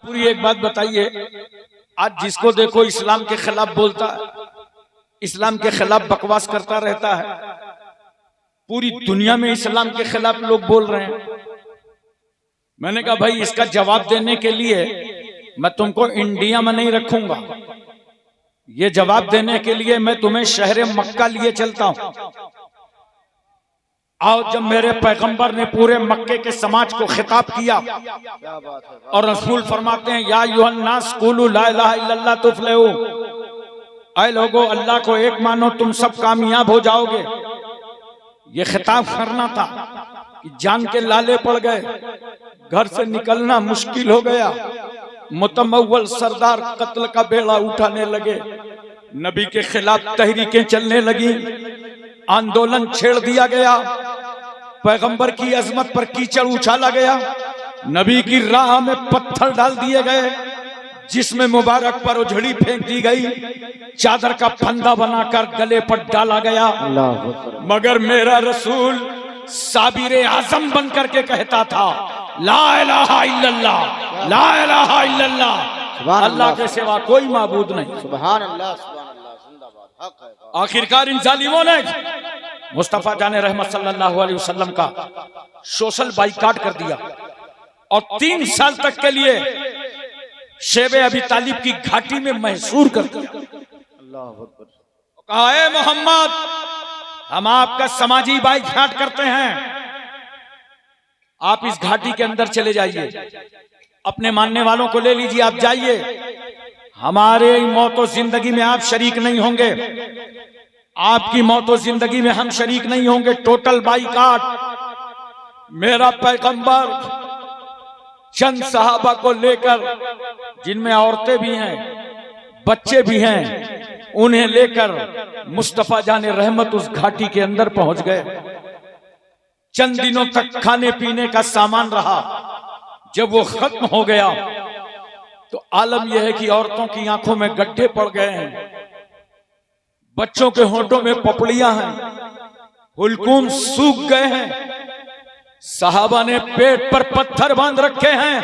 पूरी एक बात बताइए, आज जिसको देखो इस्लाम के खिलाफ बोलता है, इस्लाम के खिलाफ बकवास करता रहता है। पूरी दुनिया में इस्लाम के खिलाफ लोग बोल रहे हैं। मैंने कहा भाई इसका जवाब देने के लिए मैं तुमको इंडिया में नहीं रखूंगा, ये जवाब देने के लिए मैं तुम्हें शहर मक्का लिए चलता हूं। आओ, जब मेरे पैगंबर ने पूरे मक्के के समाज को खिताब किया और रसूल फरमाते हैं या युहन्नास कुलू ला इलाहा इल्लल्लाह तुफ्लिहू, ऐ लोगो अल्लाह को एक मानो तुम सब कामयाब हो जाओगे। ये खिताब करना था कि जान के लाले पड़ गए, घर से निकलना मुश्किल हो गया, मुतमव्वल सरदार कत्ल का बेड़ा उठाने लगे, नबी के खिलाफ तहरीकें चलने लगी, आंदोलन छेड़ दिया गया, पैगंबर की अजमत पर कीचड़ उछाला गया, नबी की राह में पत्थर डाल दिए गए, जिसमें मुबारक पर उझड़ी फेंक दी गई, चादर का फंदा बनाकर गले पर डाला गया। मगर मेरा रसूल साबिर आजम बन करके कहता था ला इलाहा इल्लल्लाह, ला इलाहा इल्लल्लाह, अल्लाह के सिवा कोई माबूद नहीं। सुभान अल्लाह, सुभान अल्लाह, जिंदाबाद, हक है। आखिरकार इन जालिमों ने मुस्तफा जाने रहमत सल्लल्लाहु अलैहि वसल्लम का सोशल बाइकाट कर दिया और 3 साल तक के लिए शेबे अबी तालिब की घाटी में महसूर कर दिया। अल्लाह अकबर। कहा है मोहम्मद, हम आपका समाजी बाइकाट करते हैं, आप इस घाटी के अंदर चले जाइए, अपने मानने वालों को ले लीजिए, आप जाइए, हमारे मौत और जिंदगी में आप शरीक नहीं होंगे, आपकी मौत और जिंदगी में हम शरीक नहीं होंगे। Total boycott. मेरा पैगंबर चंद सहाबा को लेकर, जिनमें औरतें भी हैं, बच्चे भी हैं, उन्हें लेकर मुस्तफा जाने रहमत उस घाटी के अंदर पहुंच गए। चंद दिनों तक खाने पीने का सामान रहा, जब वो खत्म हो गया तो आलम यह है कि औरतों की आंखों में गड्ढे पड़ गए हैं, बच्चों के होंठों में पपड़ियां हैं, हुलकूम सूख गए हैं, सहाबा ने पेट पर पत्थर बांध रखे हैं।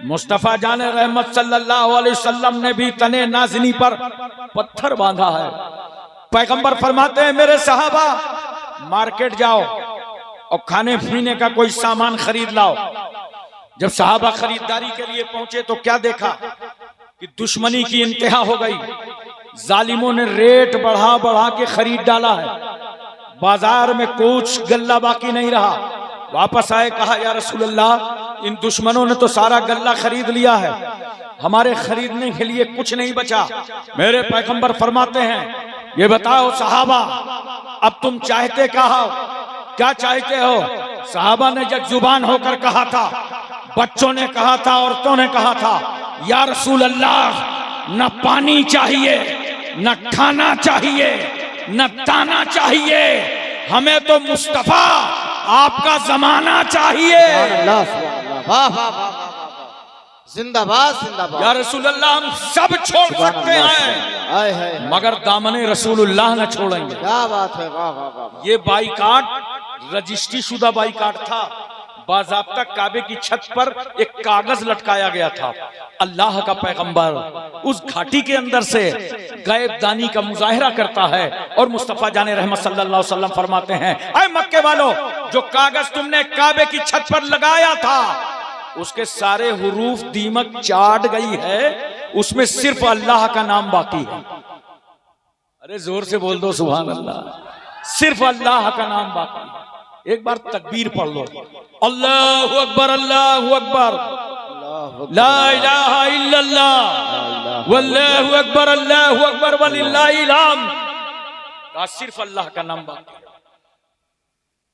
मुस्तफा जाने रहमत सल्लल्लाहु अलैहि वसल्लम ने भी तने नाज़नी पर पत्थर बांधा है। पैगंबर फरमाते हैं मेरे सहाबा मार्केट जाओ और खाने पीने का कोई सामान खरीद लाओ। जब सहाबा खरीदारी के लिए पहुंचे तो क्या देखा कि दुश्मनी की इंतहा हो गई। जालिमों ने रेट बढ़ा बढ़ा के खरीद डाला है, बाजार में कुछ गल्ला बाकी नहीं रहा। वापस आए, कहा या रसूल अल्लाह, इन दुश्मनों ने तो सारा गल्ला खरीद लिया है, हमारे खरीदने के लिए कुछ नहीं बचा। मेरे पैगंबर फरमाते हैं ये बताओ सहाबा, अब तुम चाहते क्या चाहते हो? सहाबा ने जब जुबान होकर कहा था, बच्चों ने कहा था, औरतों ने कहा था या रसूल अल्लाह, न पानी चाहिए, न खाना चाहिए, न ताना चाहिए, हमें तो मुस्तफा आपका जमाना चाहिए। जिंदाबाद जिंदाबाद। या रसूल अल्लाह, हम सब छोड़ सकते हैं मगर दामने रसूलुल्लाह न छोड़ेंगे। क्या बात है, वाह वाह वाह। ये बाइकाट रजिस्ट्री शुदा बाइकाट था। बाज़ाब्ता काबे की छत पर एक कागज लटकाया गया था। अल्लाह का पैगंबर उस घाटी के अंदर से गैब दानी का मुजाहिरा करता है और मुस्तफा जाने रहमत सल्लल्लाहु अलैहि वसल्लम फरमाते हैं, ऐ मक्के वालों, जो कागज तुमने काबे की छत पर लगाया था उसके सारे हुरूफ दीमक चाट गई है, उसमें सिर्फ अल्लाह का नाम बाकी है। अरे जोर से बोल दो सुभान अल्लाह। सिर्फ अल्लाह का नाम बाकी है। एक बार तकबीर पढ़ लो, अल्लाहु अकबर, अल्लाहु अकबर, ला इलाहा इल्लल्लाह, वल्लाहु अकबर, अल्लाहु अकबर, वलिल्लाहिल हम्द। सिर्फ अल्लाह का नाम बाकी है।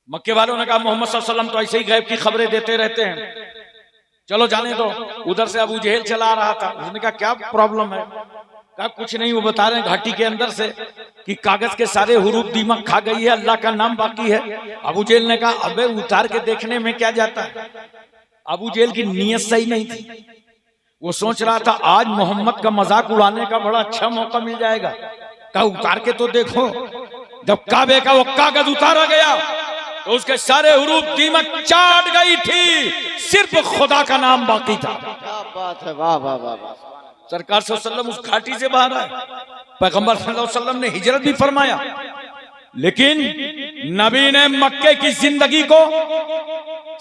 मक्के वालों ने कहा मोहम्मद सल्लल्लाहु अलैहि वसल्लम तो ऐसे ही गैब की खबरें देते रहते हैं, चलो जाने दो। उधर से अबू जहल चला रहा था, उसने कहा क्या प्रॉब्लम है? कहा कुछ नहीं, वो बता रहे हैं घाटी के अंदर से कि कागज के सारे हुरूफ दीमक खा गई है, अल्लाह का नाम बाकी है। अबू जहल ने कहा अबे उतार के देखने में क्या जाता है। अबू जहल की नीयत सही नहीं थी, वो सोच रहा था आज मोहम्मद का मजाक उड़ाने का बड़ा अच्छा मौका मिल जाएगा। कहा उतार के तो देखो। जब काबे का वो कागज उतारा गया तो उसके सारे हुरूफ दीमक चाट गई थी, सिर्फ खुदा का नाम बाकी था। बात है, वाह वाह वाह वाह। सरकार सल्लल्लाहु अलैहि वसल्लम उस घाटी से बाहर आए, पैगंबर सल्लल्लाहु अलैहि वसल्लम ने हिजरत भी फरमाया, लेकिन नबी ने मक्के की जिंदगी को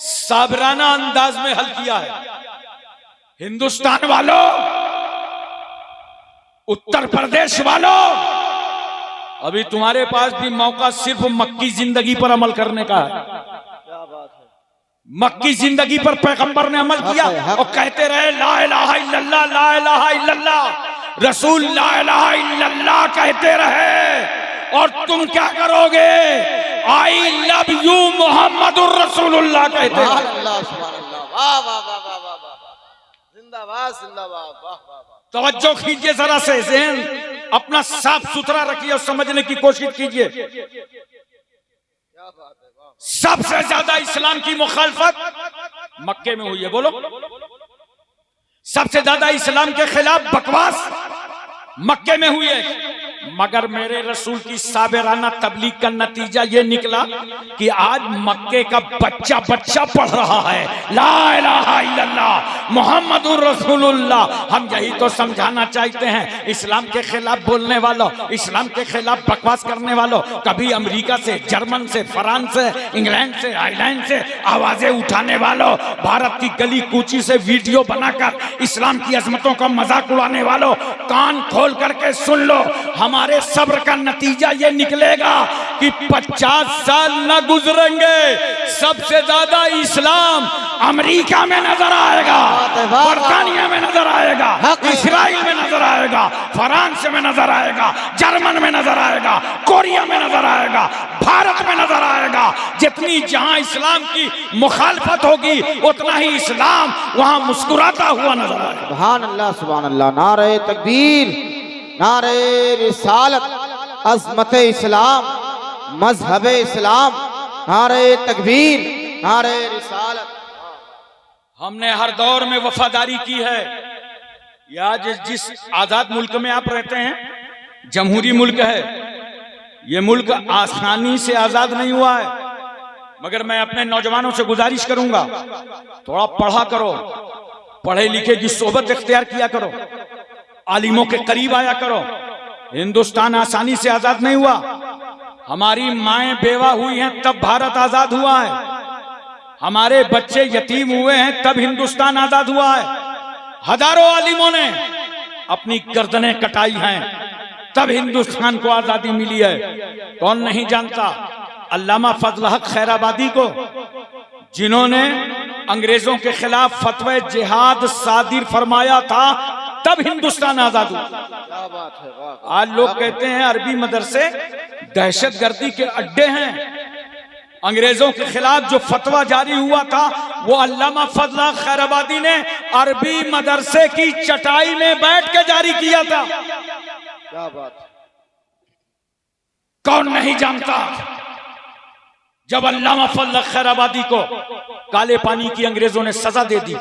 साबराना अंदाज में हल किया है। हिंदुस्तान वालों, उत्तर प्रदेश वालों, अभी तुम्हारे पास भी मौका सिर्फ मक्की जिंदगी पर अमल करने का है। क्या बात है, मक्की जिंदगी पर पैगंबर ने अमल किया और कहते रहे ला इलाहा इल्लल्लाह, ला इलाहा इल्लल्लाह, रसूल ला इलाहा इल्लल्लाह कहते रहे। और तुम क्या करोगे? आई लव यू मोहम्मदुर रसूलुल्लाह कहते सुभान रहे। अल्लाह, सुभान अल्लाह, वाह वाह वाह वाह वाह वाह, जिंदाबाद जिंदाबाद, वाह वाह वाह। तवज्जो कीजिए, जरा से ज़हन अपना साफ सुथरा रखिए और समझने की कोशिश कीजिए। क्या बात है, वाह। सबसे ज्यादा इस्लाम की मुखालफत मक्के में हुई है, बोलो। सबसे ज्यादा इस्लाम के खिलाफ बकवास मक्के में हुई है। मगर मेरे रसूल की साबिराना तबलीग का नतीजा ये निकला कि आज मक्के का बच्चा बच्चा पढ़ रहा है ला इलाहा इल्लल्लाह मोहम्मदुर रसूलुल्लाह। हम यही तो समझाना चाहते हैं इस्लाम के खिलाफ बोलने वालों, इस्लाम के खिलाफ बकवास करने वालों, कभी अमेरिका से, जर्मन से, फ्रांस से, इंग्लैंड से, आयरलैंड से आवाजें उठाने वालों, भारत की गली कूची से वीडियो बनाकर इस्लाम की अजमतों का मजाक उड़ाने वालों, कान खोल करके सुन लो। हमारे सब्र का नतीजा ये निकलेगा कि 50 साल न गुजरेंगे, सबसे ज्यादा इस्लाम अमेरिका में नजर आएगा, बर्तानिया में नजर आएगा, इजराइल में नजर आएगा, फ्रांस में नजर आएगा, जर्मन में नजर आएगा, कोरिया में नजर आएगा, भारत में नजर आएगा। जितनी जहां इस्लाम की मुखालफत होगी उतना ही इस्लाम वहां मुस्कुराता हुआ नजर आएगा। सुभान अल्लाह, सुभान अल्लाह। नारे तकबीर, नारे रिसालत, अज़मत इस्लाम, मजहब इस्लाम, नारे तकबीर, नारे रिसालत। हमने हर दौर में वफादारी की है। या जिस आजाद मुल्क में आप रहते हैं, जमहूरी मुल्क है, ये मुल्क आसानी से आजाद नहीं हुआ है। मगर मैं अपने नौजवानों से गुजारिश करूंगा, थोड़ा पढ़ा करो, पढ़े लिखे की सोबत इख्तियार किया करो, आलिमों के करीब आया करो। हिंदुस्तान आसानी से आजाद नहीं हुआ। हमारी माएं बेवा हुई हैं तब भारत आजाद हुआ है, हमारे बच्चे यतीम हुए हैं तब हिंदुस्तान आजाद हुआ है। हजारों आलिमों ने अपनी गर्दनें कटाई हैं तब हिंदुस्तान को आजादी मिली है। कौन नहीं जानता अल्लामा फजल हक खैराबादी को, जिन्होंने अंग्रेजों के खिलाफ फतवे जिहाद सादिर फरमाया था, तब हिंदुस्तान आजाद हुआ। क्या बात है, वाह। आज लोग कहते हैं अरबी मदरसे दहशतगर्दी के अड्डे हैं। अंग्रेजों के खिलाफ जो फतवा जारी हुआ था वो अल्लामा फजल हक खैराबादी ने अरबी मदरसे की चटाई में बैठ के जारी किया था। क्या बात है। कौन नहीं जानता जब अल्लामा फजल हक खैराबादी को काले पानी की अंग्रेजों ने सजा दे दी,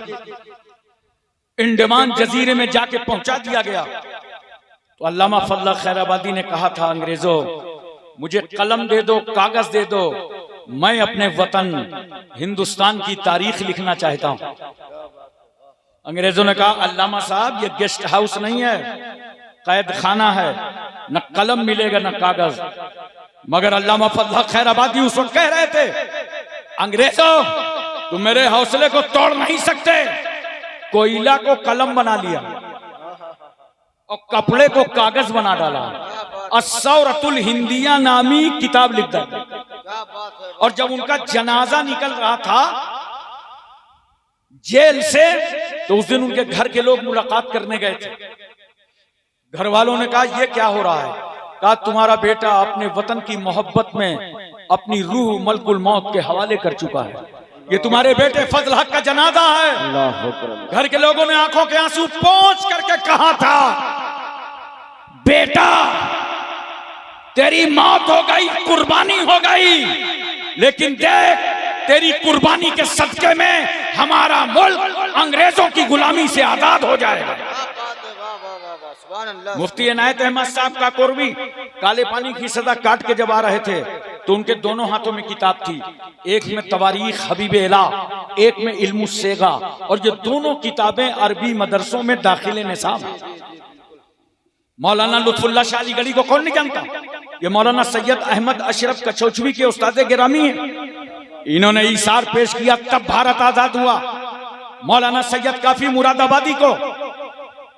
इंडमान जजीरे में जाके पहुंचा दिया गया, तो अल्लामा फजल हक खैराबादी ने कहा था अंग्रेजों मुझे कलम दे दो, कागज दे दो, मैं अपने वतन हिंदुस्तान की तारीख लिखना चाहता हूं। अंग्रेजों ने कहा अल्लामा साहब ये गेस्ट हाउस नहीं है, कैद खाना है, न कलम मिलेगा न कागज। मगर अल्लामा फजल हक खैराबादी उस वक्त कह रहे थे अंग्रेजों तुम मेरे हौसले को तोड़ नहीं सकते। कोयला को कलम बना लिया और कपड़े को कागज बना डाला, अस्सौरतुल हिंदिया नामी किताब लिख दी। और जब उनका जनाजा निकल रहा था जेल से, तो उस दिन उनके घर के लोग मुलाकात करने गए थे। घर वालों ने कहा ये क्या हो रहा है? कहा तुम्हारा बेटा अपने वतन की मोहब्बत में अपनी रूह मलकुल मौत के हवाले कर चुका है, ये तुम्हारे बेटे फजल हक का जनाजा है। घर के लोगों ने आंखों के आंसू पोंछ करके कहा था बेटा तेरी मौत हो गई, कुर्बानी हो गई, लेकिन देख तेरी कुर्बानी के सदके में हमारा मुल्क अंग्रेजों की गुलामी से आजाद हो जाएगा। मुफ्ती इनायत अहमद साहब का कोरवी काले पानी की सजा काट के जब आ रहे थे तो उनके दोनों हाथों में किताब थी, एक में तवारीख हबीब एला, एक में इल्मु सेगा, और ये दोनों किताबें अरबी मदरसों में दाखिले निसाब हैं। मौलाना लुत्फुल्लाह शाह अलीगढ़ी को कौन नहीं जानता? ये मौलाना सैयद अहमद अशरफ कचौचवी के उस्ताद गिरामी हैं। इन्होंने इशार पेश किया तब भारत आजाद हुआ। मौलाना सैयद काफी मुरादाबादी को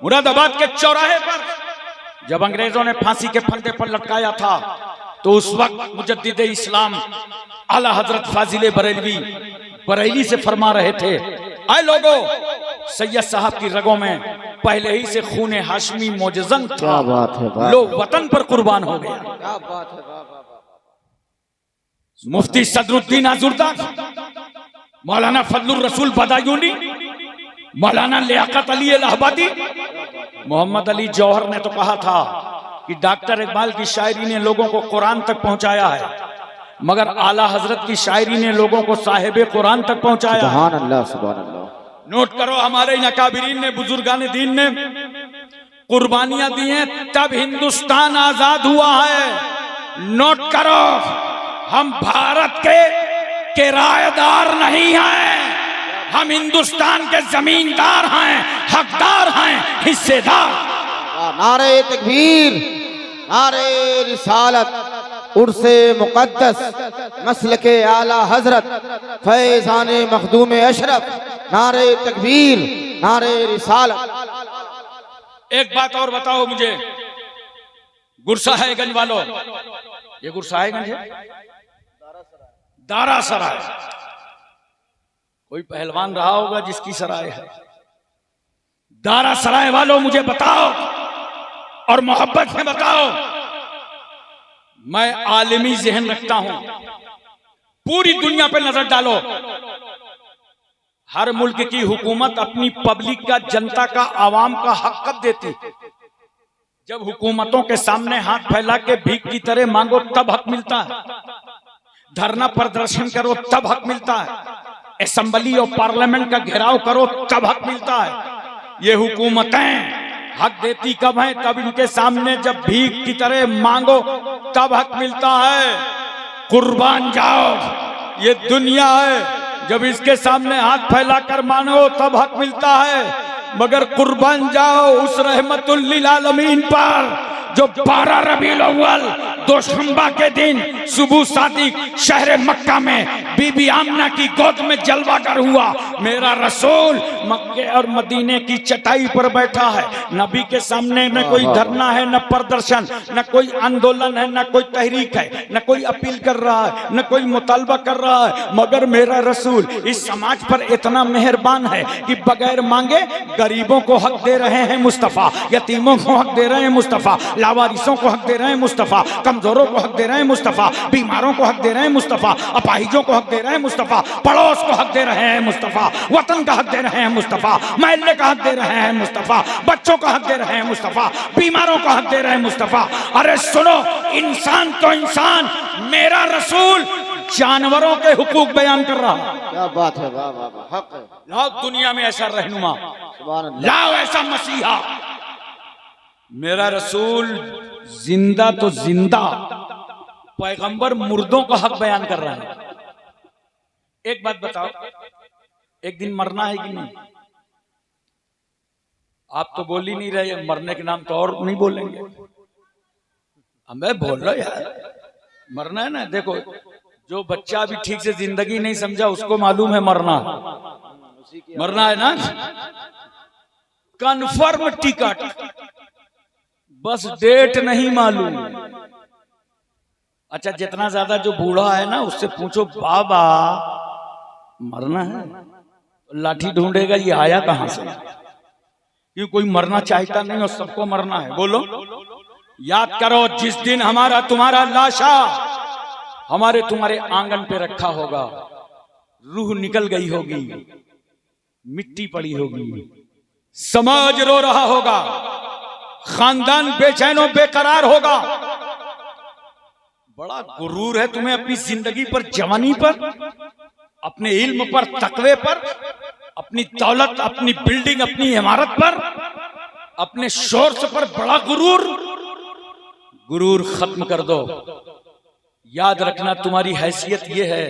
मुरादाबाद के चौराहे पर जब अंग्रेजों ने फांसी के फंदे पर लटकाया था, तो उस वक्त मुजद्दिद इस्लाम आला हजरत फाजिले बरेलवी बरेली से फरमा रहे थे, आए लोगो, सैयद साहब की रगों में पहले ही से खूने हाशमी मोजजन था। क्या बात है, लोग वतन पर कुर्बान हो गया। क्या बात है, वाह वाह वाह। मुफ्ती सदरुद्दीन आजुर्दा, मौलाना फजलुर रसूल बदायूनी, मौलाना लियाकत अली इलाहाबादी, मोहम्मद अली जौहर ने तो कहा था कि डॉक्टर इकबाल की शायरी ने लोगों को कुरान तक पहुंचाया है, मगर आला हजरत की शायरी ने लोगों को साहिब कुरान तक पहुंचाया। सुभान अल्लाह, सुभान अल्लाह। नोट करो, हमारे इन अकाबिरीन ने, बुजुर्गान दीन ने कुर्बानियां दी हैं, तब हिंदुस्तान आजाद हुआ है। नोट करो, हम भारत के किराएदार नहीं हैं, हम हिंदुस्तान के जमींदार हैं, हकदार हैं, हिस्सेदार। नारे तकबीर, नारे रिसालत, उर्से मुकद्दस, मसलके आला हजरत, फैजाने मखदूम अशरफ, नारे तकबीर, नारे रिसालत। एक बात और बताओ मुझे, गुरसाहिबगंज वालों, ये गुरसाहिबगंज है, दारा सराय, कोई पहलवान रहा होगा जिसकी सराय है। दारा सराय वालों मुझे बताओ और मोहब्बत में बताओ, मैं आलिमी जहन रखता हूं, पूरी दुनिया पे नजर डालो, हर मुल्क की हुकूमत अपनी पब्लिक का, जनता का, आवाम का हक कब देती? जब हुकूमतों के सामने हाथ फैला के भीख की तरह मांगो तब हक मिलता है, धरना प्रदर्शन करो तब हक मिलता है, असेंबली और पार्लियामेंट का घेराव करो तब हक मिलता है। ये हुकूमतें हक देती कब है? तब इनके सामने जब भीख की तरह मांगो तब हक मिलता है। कुर्बान जाओ, ये दुनिया है, जब इसके सामने हाथ फैलाकर मांगो तब हक मिलता है, मगर कुर्बान जाओ उस रहमतुल लिल आलमीन पर जो 12 रबीउल अव्वल दोशंबा के दिन सुबह सादिक शहर मक्का में बीबी आमना की गोद में जलवागर हुआ। मेरा रसूल मक्के और मदीने की चटाई पर बैठा है, नबी के सामने न कोई धरना है, न प्रदर्शन, न कोई आंदोलन है, न कोई तहरीक है, न कोई अपील कर रहा है, न कोई मुतालबा कर रहा है, मगर मेरा रसूल इस समाज पर इतना मेहरबान है कि बगैर मांगे गरीबों को हक दे रहे हैं मुस्तफ़ा, यतीमों को हक दे रहे हैं मुस्तफ़ा, लावारिसों को हक दे रहे हैं मुस्तफ़ा, कमजोरों को हक दे रहे हैं मुस्तफ़ा, बीमारों को हक दे रहे हैं मुस्तफ़ा, अपाहिजों को हक दे रहे हैं मुस्तफ़ा, पड़ोस को हक दे रहे हैं मुस्तफ़ा, वतन का हक दे रहे हैं मुस्तफ़ा, महल्ले का हक दे रहे हैं मुस्तफ़ा, बच्चों का हक दे रहे हैं मुस्तफ़ा, बीमारों का हक दे रहे हैं मुस्तफ़ा। अरे सुनो, इंसान तो इंसान, मेरा रसूल जानवरों के हुकूक बयान कर रहा है। क्या बात है, वाह वाह वाह, हक है। लाओ दुनिया में ऐसा रहनुमा, सुभान अल्लाह। लाओ ऐसा मसीहा। मेरा रसूल जिंदा तो जिंदा, पैगंबर मुर्दों का हक बयान कर रहा है। एक बात बताओ, एक दिन मरना है कि नहीं? आप तो बोल ही नहीं रहे, मरने के नाम तो और नहीं बोलेंगे। मैं बोल रहा यार, मरना है ना। देखो, जो बच्चा अभी ठीक से जिंदगी नहीं समझा उसको मालूम है मरना, मरना है ना। कन्फर्म टिकट, बस डेट नहीं मालूम। अच्छा, जितना ज्यादा जो बूढ़ा है ना उससे पूछो, बाबा मरना है, लाठी ढूंढेगा ये आया कहां से, क्यों कोई मरना चाहता नहीं और सबको मरना है। बोलो, याद करो, जिस दिन हमारा तुम्हारा लाशा हमारे तुम्हारे आंगन पे रखा होगा, रूह निकल गई होगी, मिट्टी पड़ी होगी, समाज रो रहा होगा, खानदान बेचैनो बेकरार होगा। बड़ा गुरूर है तुम्हें अपनी जिंदगी पर, जवानी पर, अपने इल्म पर, तकवे पर, अपनी दौलत, अपनी बिल्डिंग, अपनी इमारत पर, अपने शोर्स पर बड़ा गुरूर। गुरूर खत्म कर दो। याद रखना तुम्हारी हैसियत ये है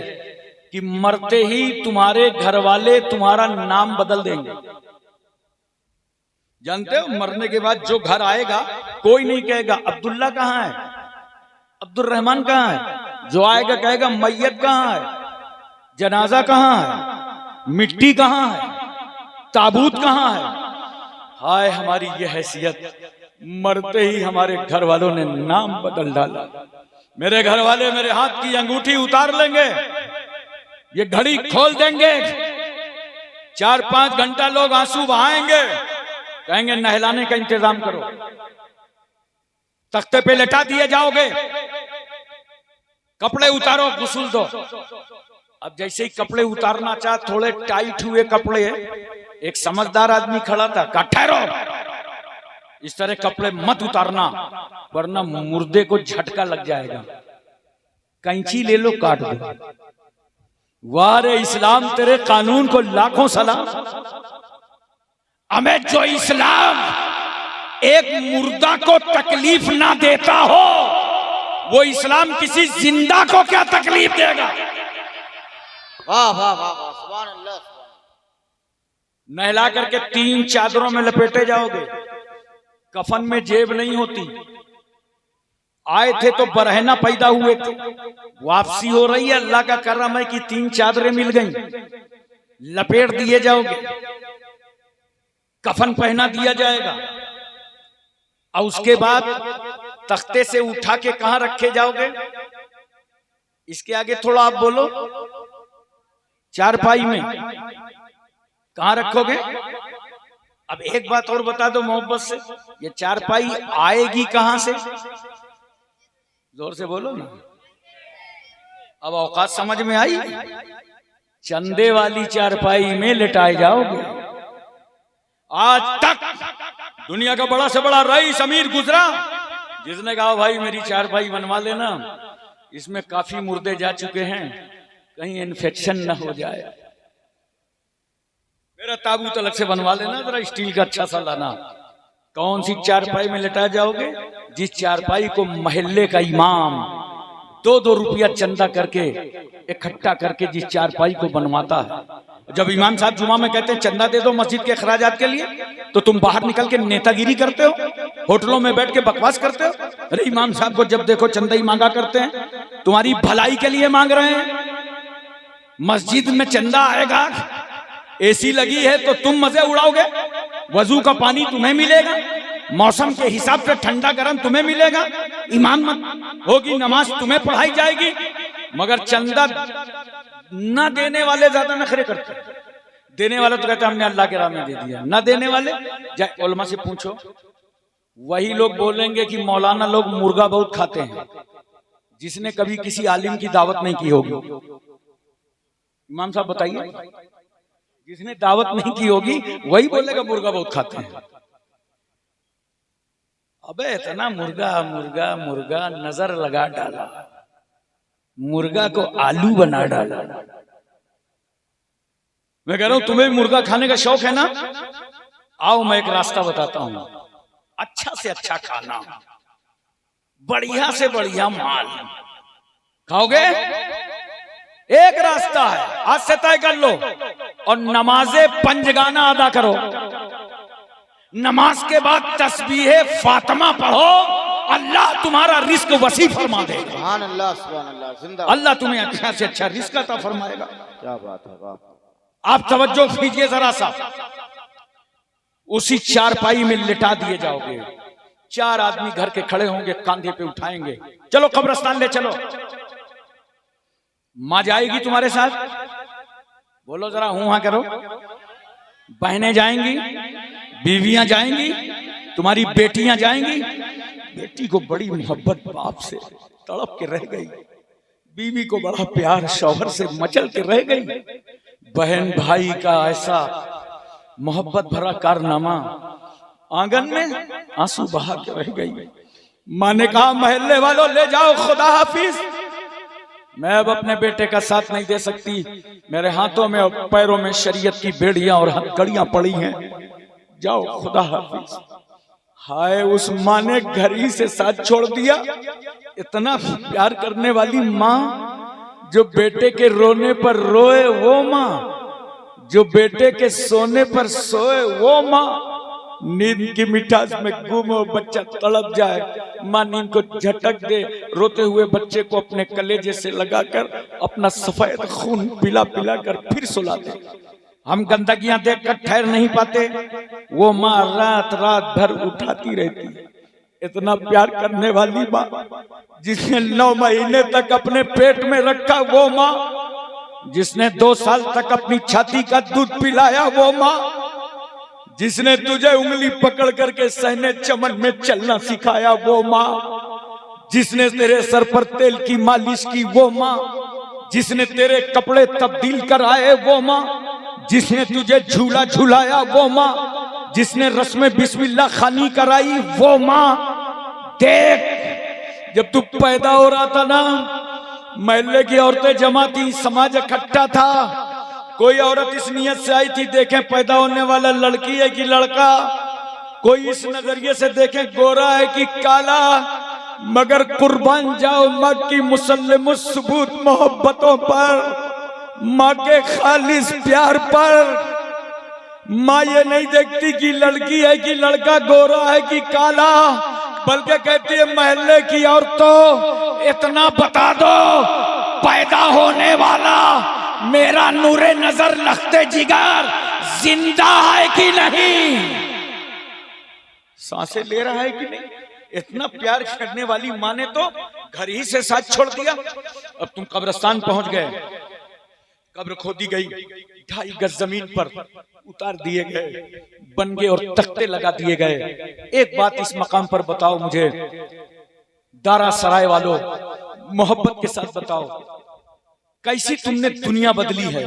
कि मरते ही तुम्हारे घर वाले तुम्हारा नाम बदल देंगे। जानते हो, मरने के बाद जो घर आएगा कोई नहीं कहेगा अब्दुल्ला कहाँ है, अब्दुल रहमान कहाँ है। जो आएगा कहेगा मैयत कहाँ है, जनाजा कहाँ है, मिट्टी कहाँ है, ताबूत कहाँ है। हाय हमारी ये हैसियत, मरते ही हमारे घर वालों ने नाम बदल डाला। मेरे घर वाले मेरे हाथ की अंगूठी उतार लेंगे, ये घड़ी खोल देंगे, 4-5 घंटा लोग आंसू बहाएंगे, कहेंगे नहलाने का इंतजाम करो, तख्ते पे लेटा दिए जाओगे, कपड़े उतारो, गुस्ल दो। अब जैसे ही कपड़े उतारना चाह, थोड़े टाइट हुए कपड़े, एक समझदार आदमी खड़ा था, कहा ठहरो, इस तरह कपड़े मत उतारना वरना मुर्दे को झटका लग जाएगा, कैंची ले लो काट दो। वाह रे इस्लाम, तेरे कानून को लाखों सलाम। हमें जो इस्लाम एक मुर्दा को तकलीफ ना देता हो, वो इस्लाम किसी जिंदा को क्या तकलीफ देगा। वाह वाह वाह वाह, सुभान अल्लाह। नहला करके 3 चादरों में लपेटे जाओगे, कफन में जेब नहीं होती। आए थे तो बरहना पैदा हुए थे, वापसी हो रही है, अल्लाह का करम है कि 3 चादरें मिल गई, लपेट दिए जाओगे, कफन पहना दिया जाएगा, और उसके बाद तख्ते से उठा के कहां रखे जाओगे। इसके आगे थोड़ा आप बोलो, चारपाई में कहां रखोगे। अब एक बात और बता दो मोहब्बत से, ये चारपाई आएगी कहां से, जोर से बोलो ना। अब औकात समझ में आई, चंदे वाली चारपाई में लिटाए जाओगे। आज तक दुनिया का बड़ा से बड़ा रईस अमीर गुजरा, जिसने कहा भाई मेरी चारपाई बनवा लेना, इसमें काफी मुर्दे जा चुके हैं, कहीं इन्फेक्शन ना हो जाए, मेरा ताबूत अलग से बनवा लेना, जरा स्टील का अच्छा सा लाना। कौन सी चारपाई में लेटा जाओगे, जिस चारपाई को महल्ले का इमाम 2-2 रुपया चंदा करके इकट्ठा करके जिस चारपाई को बनवाता है। जब इमाम साहब जुमा में कहते हैं चंदा दे दो मस्जिद के अखराजात के लिए, तो तुम बाहर निकल के नेतागिरी करते हो, होटलों में बैठ के बकवास करते हो। अरे इमाम साहब को जब देखो चंदा ही मांगा करते हैं, तुम्हारी भलाई के लिए मांग रहे हैं। मस्जिद में चंदा आएगा, एसी लगी है तो तुम मजे उड़ाओगे, वजू का पानी तुम्हें मिलेगा, मौसम के हिसाब से ठंडा गर्म तुम्हें मिलेगा, इमामत होगी, नमाज तुम्हें पढ़ाई जाएगी, मगर चंदा न देने वाले ज्यादा नखरे करते हैं। देने वाले तो कहते हैं हमने अल्लाह के राह में दे दिया, न देने वाले जाए उलमा से पूछो, वही लोग बोलेंगे कि मौलाना लोग मुर्गा बहुत खाते हैं, जिसने कभी किसी आलिम की दावत नहीं की होगी। इमाम साहब बताइए, जिसने दावत नहीं की होगी वही बोलेगा मुर्गा बहुत खाते हैं। अबे इतना मुर्गा मुर्गा मुर्गा, नजर लगा डाला, मुर्गा को आलू बना डाला। मैं कह रहा हूं तुम्हें मुर्गा खाने का शौक है ना, आओ मैं एक रास्ता बताता हूं, अच्छा से अच्छा खाना, बढ़िया से बढ़िया माल खाओगे। एक रास्ता है, आज से तय कर लो, और नमाजे पंजगाना अदा करो। नमाज के बाद तस्बीह फातिमा पढ़ो, अल्लाह तुम्हारा रिस्क वसी फरमा देगा। सुभान अल्लाह, सुभान अल्लाह, जिंदाबाद। अल्लाह तुम्हें अच्छा से अच्छा रिस्क अता फरमाएगा। क्या बात है, वाह। आप तवज्जो कीजिए जरा सा, उसी चारपाई में लिटा दिए जाओगे, 4 आदमी घर के खड़े होंगे, कांधे पे उठाएंगे, चलो कब्रिस्तान ले चलो। मां जाएगी तुम्हारे साथ, बोलो जरा हूं हां करो। बहनें जाएंगी, बीवियां जाएंगी, तुम्हारी बेटियां जाएंगी। बेटी को बड़ी मोहब्बत बाप से तड़प के रह गई, बीवी को बड़ा प्यार शौहर से मचल के रह गई। बहन भाई का ऐसा मोहब्बत भरा कारनामा, आंगन में आंसू बहा के रह गई। मां ने कहा महल्ले वालों ले जाओ, खुदा हाफिज, मैं अब अपने बेटे का साथ नहीं दे सकती, मेरे हाथों में और पैरों में शरीयत की बेड़ियां और हथकड़ियां पड़ी हैं, जाओ खुदा हाफिज। हाय उस माँ ने घर ही से साथ छोड़ दिया। इतना प्यार करने वाली माँ, जो बेटे के रोने पर रोए वो माँ, जो बेटे के सोने पर सोए वो माँ, नींद की मिठास में गुम हो बच्चा तड़प जाए, माँ नींद को झटक दे, रोते हुए बच्चे को अपने कलेजे से लगाकर अपना सफेद खून पिला पिला कर फिर सुला दे। हम गंदगियां देखकर ठहर नहीं पाते, वो माँ रात रात भर उठाती रहती। इतना प्यार करने वाली माँ, जिसने 9 महीने तक अपने पेट में रखा वो माँ, जिसने 2 साल तक अपनी छाती का दूध पिलाया वो माँ, जिसने तुझे उंगली पकड़ करके सहने चमन में चलना सिखाया वो माँ, जिसने तेरे सर पर तेल की मालिश की वो माँ, जिसने तेरे कपड़े तब्दील कराए वो माँ, जिसने तुझे झूला झूलाया वो माँ, जिसने रस्म बिस्मिल्लाह खानी कराई वो माँ। देख, जब तू पैदा हो रहा था ना, महल्ले की औरतें जमा थी, समाज इकट्ठा था, कोई औरत इस नियत से आई थी देखें पैदा होने वाला लड़की है कि लड़का, कोई इस नजरिए से देखें गोरा है कि काला, मगर कुर्बान जाओ माँ की मुसल्लम सबूत मोहब्बतों पर, माँ के खालिस प्यार पर। माँ ये नहीं देखती कि लड़की है कि लड़का, गोरा है कि काला, बल्कि कहती है महल्ले की औरतों इतना बता दो, पैदा होने वाला मेरा नूरे नजर लखते जिगर जिंदा है कि नहीं, सांसें ले रहा है कि नहीं। इतना प्यार करने वाली माँ ने तो घर ही से साथ छोड़ दिया। अब तुम कब्रिस्तान पहुंच गए, कब्र खोदी गई, 2.5 गज जमीन पर उतार दिए गए, बन गए और तख्ते लगा दिए गए। एक बात इस मकाम पर बताओ मुझे, दारा सराय वालों, मोहब्बत के साथ बताओ, कैसी तुमने दुनिया बदली है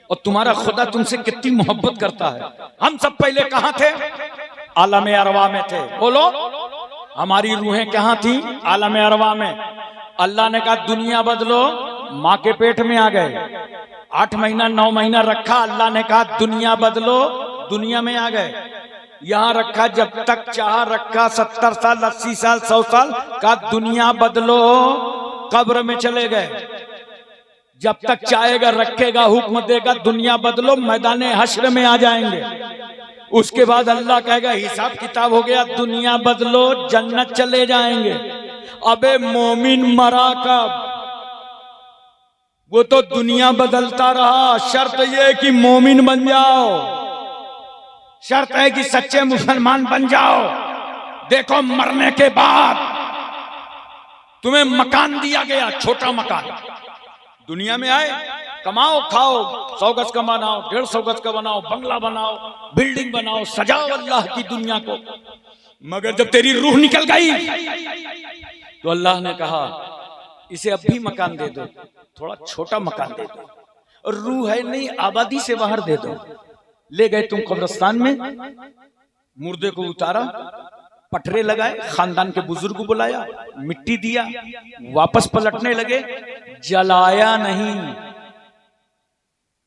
और तुम्हारा खुदा तुमसे कितनी मोहब्बत करता है। हम सब पहले कहां थे? आलम अरवा में थे। बोलो, हमारी रूहें कहां थी? आलम अरवा में। अल्लाह ने कहा दुनिया बदलो, माँ के पेट में आ गए, 8 महीना 9 महीना रखा, अल्लाह ने कहा दुनिया बदलो, दुनिया में आ गए। यहां रखा, जब तक चाह रखा, 70 साल 80 साल 100 साल, कहा दुनिया बदलो, कब्र में चले गए। जब तक चाहेगा रखेगा, हुक्म देगा दुनिया बदलो, मैदान हश्र में आ जाएंगे। उसके बाद अल्लाह कहेगा हिसाब किताब हो गया, दुनिया बदलो, जन्नत चले जाएंगे। अबे मोमिन मरा कब? वो तो दुनिया बदलता रहा। शर्त ये कि मोमिन बन जाओ, शर्त है कि सच्चे मुसलमान बन जाओ। देखो, मरने के बाद तुम्हें मकान दिया गया, छोटा मकान, दुनिया में आए, कमाओ खाओ, 100 गज का बनाओ, 150 गज का बनाओ, बंगला बनाओ, बिल्डिंग बनाओ, सजाओ अल्लाह की दुनिया को। मगर जब तेरी रूह निकल गई तो अल्लाह ने कहा इसे अब भी मकान दे दो, थोड़ा छोटा मकान दे दो, और रूह है नहीं, आबादी से बाहर दे दो। ले गए तुम कब्रिस्तान में, मुर्दे को उतारा, पटरे लगाए, खानदान के बुजुर्ग को बुलाया, मिट्टी दिया, वापस पलटने लगे, जलाया नहीं।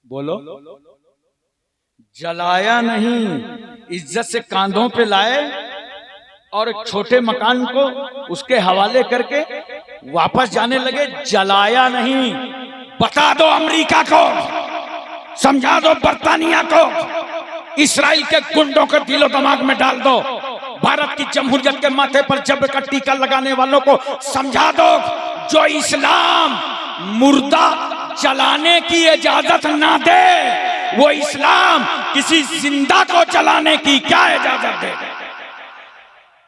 बोलो, जलाया नहीं, इज्जत से कांधों पे लाए और एक छोटे मकान को उसके हवाले करके वापस जाने लगे, जलाया नहीं। बता दो अमेरिका को, समझा दो बर्तानिया को, इस्राइल के गुंडों को दिलो दिमाग में डाल दो, भारत की जमहूरियत के माथे पर जब्र का टीका लगाने वालों को समझा दो, जो इस्लाम मुर्दा जलाने की इजाजत ना दे, वो इस्लाम किसी जिंदा को जलाने की क्या इजाजत दे?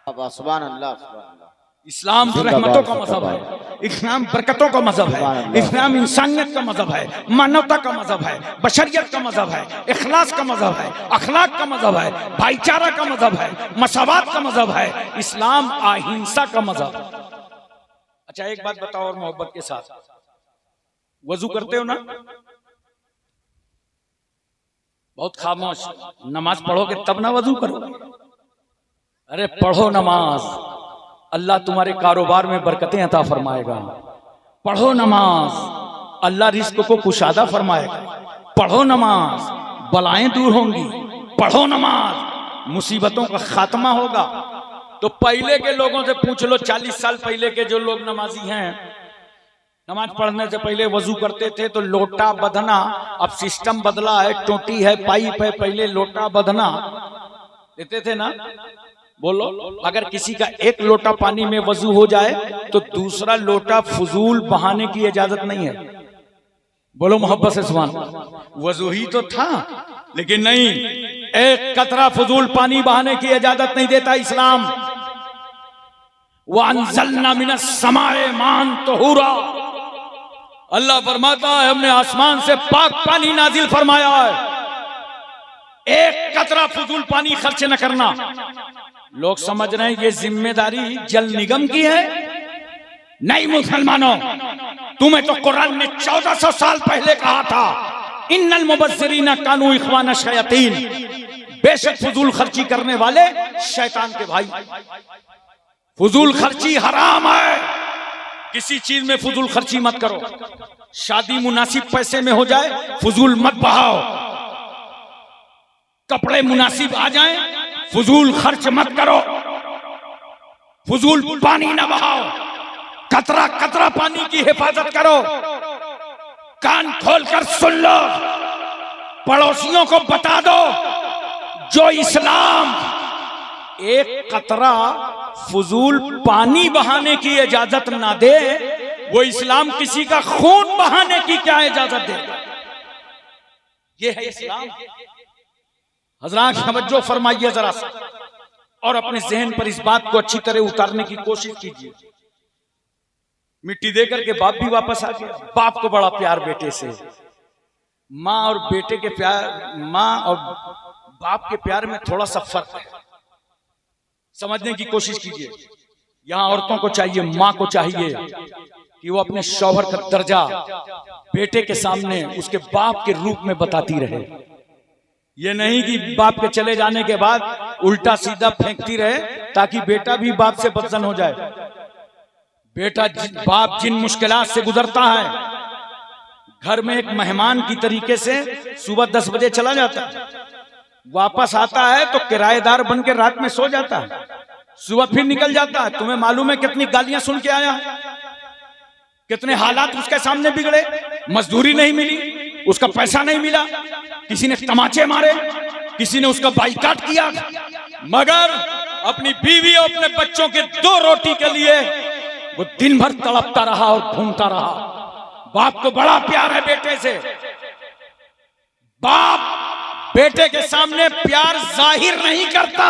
सुभान अल्लाह, सुभान अल्लाह। इस्लाम रहमतों का मजहब है, इस्लाम बरकतों का मजहब है, इस्लाम इंसानियत का मजहब है, मानवता का मजहब है, बशरियत का मजहब है, इखलास का मजहब है, अखलाक का मजहब है, भाईचारा का मजहब है, मसावात का मजहब है। इस्लाम अहिंसा का मजहब। अच्छा, एक बात बताओ और मोहब्बत के साथ, वजू करते हो ना? बहुत खामोश, नमाज पढ़ोगे तब ना वजू करो। अरे पढ़ो नमाज, अल्लाह तुम्हारे कारोबार में बरकतें अता फरमाएगा। पढ़ो नमाज, अल्लाह रिस्क को कुशादा फरमाएगा। पढ़ो नमाज, बलाएं दूर होंगी। पढ़ो नमाज, मुसीबतों का खात्मा होगा। तो पहले के लोगों से पूछ लो, 40 साल पहले के जो लोग नमाजी हैं, नमाज पढ़ने से पहले वजू करते थे तो लोटा बंधना, अब सिस्टम बदला है, टोटी है, पाइप है, पहले लोटा बंधना देते थे ना। बोलो, अगर किसी का एक लोटा पानी में वजू हो जाए तो दूसरा लोटा फजूल बहाने की इजाजत नहीं है। बोलो मोहब्बत से सुभान। वजू ही तो था, लेकिन नहीं, एक कतरा फजूल पानी बहाने की इजाजत नहीं देता इस्लाम। वअंज़लना मिनस समाए मान तहुरा, अल्लाह फरमाता है हमने आसमान से पाक पानी नाजिल फरमाया है, एक कतरा फजूल पानी खर्च न करना। लोग समझ रहे हैं ये जिम्मेदारी जल निगम की है। नहीं मुसलमानों, तुम्हें तो कुरान ने 1400 साल पहले कहा था, इन्नल मुबज्जिरीना कानू इख्वाना शयातीन, बेशक फजूल खर्ची करने वाले शैतान के भाई। फजूल खर्ची हराम है, किसी चीज में फजूल खर्ची मत करो। शादी मुनासिब पैसे में हो जाए, फजूल मत बहाओ। कपड़े मुनासिब आ जाएं, फजूल खर्च मत करो। फजूल पानी न बहाओ, कतरा कतरा पानी की हिफाजत करो। कान खोलकर सुन लो, पड़ोसियों को बता दो, जो इस्लाम एक कतरा फजूल पानी बहाने की इजाजत ना दे, वो इस्लाम किसी का खून बहाने की क्या इजाजत देगा? ये है इस्लाम। हजरात तवज्जो फरमाइए जरा सा, और अपने जहन पर इस बात को अच्छी तरह उतारने की कोशिश कीजिए। मिट्टी देकर के बाप भी वापस आ गया। बाप को बड़ा प्यार बेटे से, माँ और बेटे के प्यार, माँ और बाप के प्यार में थोड़ा सा फर्क है, समझने की कोशिश कीजिए। यहां औरतों को चाहिए, माँ को चाहिए कि वो अपने शौहर का दर्जा बेटे के सामने उसके बाप के रूप में बताती रहे। ये नहीं कि बाप के चले जाने के बाद उल्टा सीधा फेंकती रहे ताकि बेटा भी बाप से बदजन हो जाए। बेटा बाप जिन मुश्किलात से गुजरता है, घर में एक मेहमान की तरीके से सुबह 10 बजे चला जाता है, वापस आता है तो किराएदार बन के रात में सो जाता है, सुबह फिर निकल जाता है। तुम्हें मालूम है कितनी गालियां सुन के आया, कितने हालात उसके सामने बिगड़े। मजदूरी नहीं मिली, उसका पैसा नहीं मिला, किसी ने तमाचे मारे, किसी ने उसका बाइकाट किया, मगर अपनी बीवी और अपने बच्चों के 2 रोटी के लिए वो दिन भर तड़पता रहा और घूमता रहा। बाप को बड़ा प्यार है बेटे से। बाप बेटे के सामने प्यार जाहिर नहीं करता,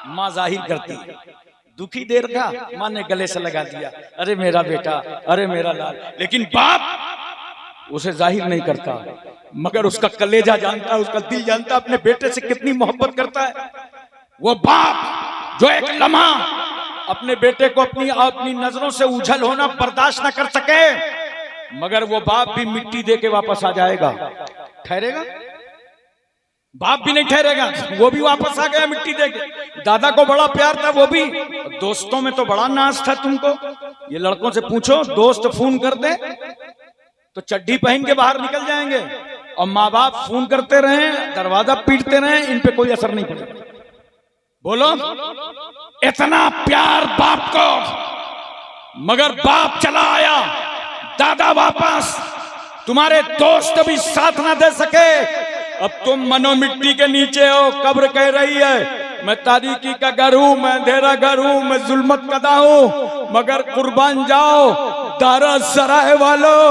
माँ जाहिर करती। दुखी देर का माँ ने गले से लगा दिया, अरे मेरा बेटा, अरे मेरा लाल, लेकिन बाप उसे जाहिर नहीं करता, मगर उसका कलेजा जानता है, उसका दिल जानता है अपने बेटे से कितनी मोहब्बत करता है। वो बाप जो एक लम्हा अपने बेटे को अपनी नजरों से उछल होना बर्दाश्त न कर सके, मगर वो बाप भी मिट्टी दे के वापस आ जाएगा। ठहरेगा? बाप भी नहीं ठहरेगा, वो भी वापस आ गया मिट्टी दे के। दादा को बड़ा प्यार था, वो भी। दोस्तों में तो बड़ा नाज था तुमको। ये लड़कों से पूछो, दोस्त फोन कर दे तो चड्डी पहन के बाहर निकल जाएंगे, और माँ बाप फोन करते रहे, दरवाजा पीटते रहे, इन पे कोई असर नहीं पड़ेगा। बोलो, इतना प्यार बाप को, मगर बाप चला आया, दादा वापस, तुम्हारे दोस्त भी साथ ना दे सके। अब तुम मनो मिट्टी के नीचे हो। कब्र कह रही है मैं तारीकी का घर हूं, मैं अंधेरा घर हूं, मैं जुल्मत कदा हूं, मगर कुर्बान जाओ दारा सराय वालों,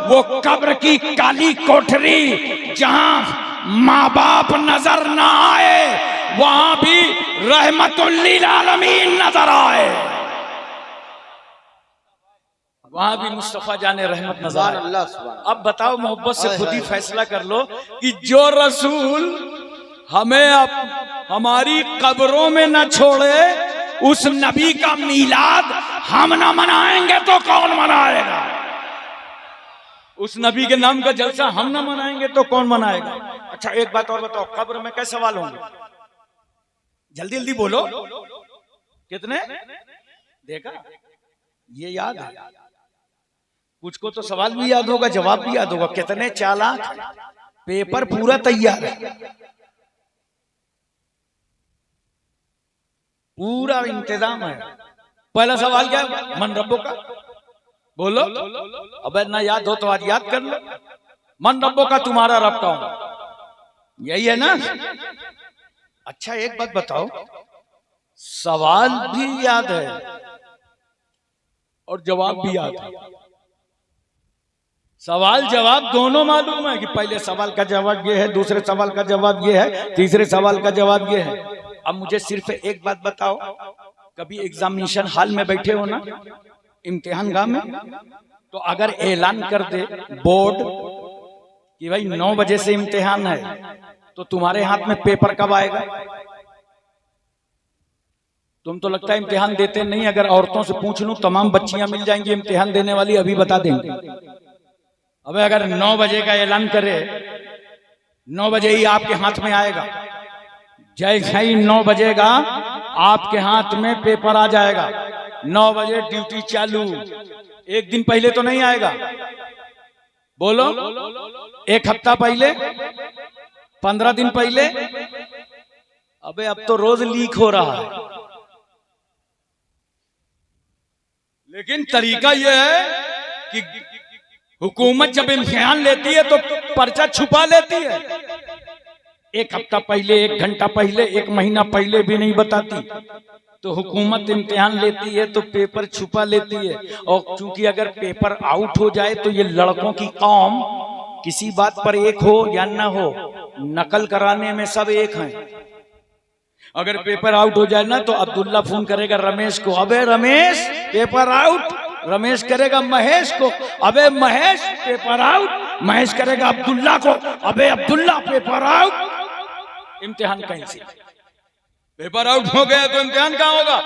वो कब्र की काली कोठरी जहां माँ बाप नजर ना आए, वहां भी रहमतुल्लिल आलमीन नजर आए, वहां भी मुस्तफा जाने रहमत नजर आए। अब बताओ, मोहब्बत से खुद ही फैसला कर लो कि जो रसूल हमें हमारी कब्रों में न छोड़े, उस नबी का मीलाद हम न मनाएंगे तो कौन मनाएगा? उस नबी के नाम का जलसा हम न मनाएंगे तो कौन मनाएगा? अच्छा, एक बात और बताओ, कब्र में कैसे सवाल होंगे? जल्दी जल्दी बोलो, कितने? देखा, ये याद है। कुछ को तो सवाल भी याद होगा, जवाब भी याद होगा। कितने चालाक, पेपर पूरा तैयार है। पूरा इंतजाम है। पहला सवाल क्या है? मन रब्बो का बोलो। अबे ना याद हो तो आज याद कर लो। मन रब्बो का, तुम्हारा रब कौन? यही है ना? अच्छा एक बात बताओ, सवाल भी याद है और जवाब भी याद है। सवाल जवाब दोनों मालूम है कि पहले सवाल का जवाब ये है, दूसरे सवाल का जवाब ये है, तीसरे सवाल का जवाब ये है। अब मुझे सिर्फ एक बात बताओ, कभी एग्जामिनेशन हॉल में बैठे हो ना, इम्तिहान गाह में, तो अगर ऐलान कर दे बोर्ड कि भाई 9 बजे से इम्तिहान है, तो तुम्हारे हाथ में पेपर कब आएगा? तुम तो लगता है इम्तिहान देते नहीं। अगर औरतों से पूछ लूं, तमाम बच्चियां मिल जाएंगी इम्तिहान देने वाली, अभी बता देंगे। अबे अगर 9 बजे का ऐलान करे, 9 बजे ही आपके हाथ में आएगा। जैसे ही 9 बजेगा आपके हाथ में पेपर आ जाएगा। 9 बजे ड्यूटी चालू। एक दिन पहले तो नहीं आएगा, बोलो। एक हफ्ता पहले, 15 दिन पहले। अबे अब तो रोज लीक हो रहा है। लेकिन तरीका यह है कि हुकूमत जब इम्तिहान लेती है तो पर्चा छुपा लेती है। एक हफ्ता पहले, 1 घंटा पहले, 1 महीना पहले भी नहीं बताती। तो हुकूमत इम्तिहान लेती है तो पेपर छुपा लेती है। और चूंकि अगर पेपर आउट हो जाए तो ये लड़कों की कौम किसी बात पर एक हो या न हो, नकल कराने में सब एक हैं। अगर पेपर आउट हो जाए ना तो अब्दुल्ला फोन करेगा रमेश को, अबे रमेश पेपर आउट। रमेश करेगा महेश को, अबे महेश पेपर आउट। महेश करेगा अब्दुल्ला को, अबे अब्दुल्ला पेपर आउट। इम्तिहान कैंसिल। पेपर आउट हो गया तो इम्तिहान कहां होगा?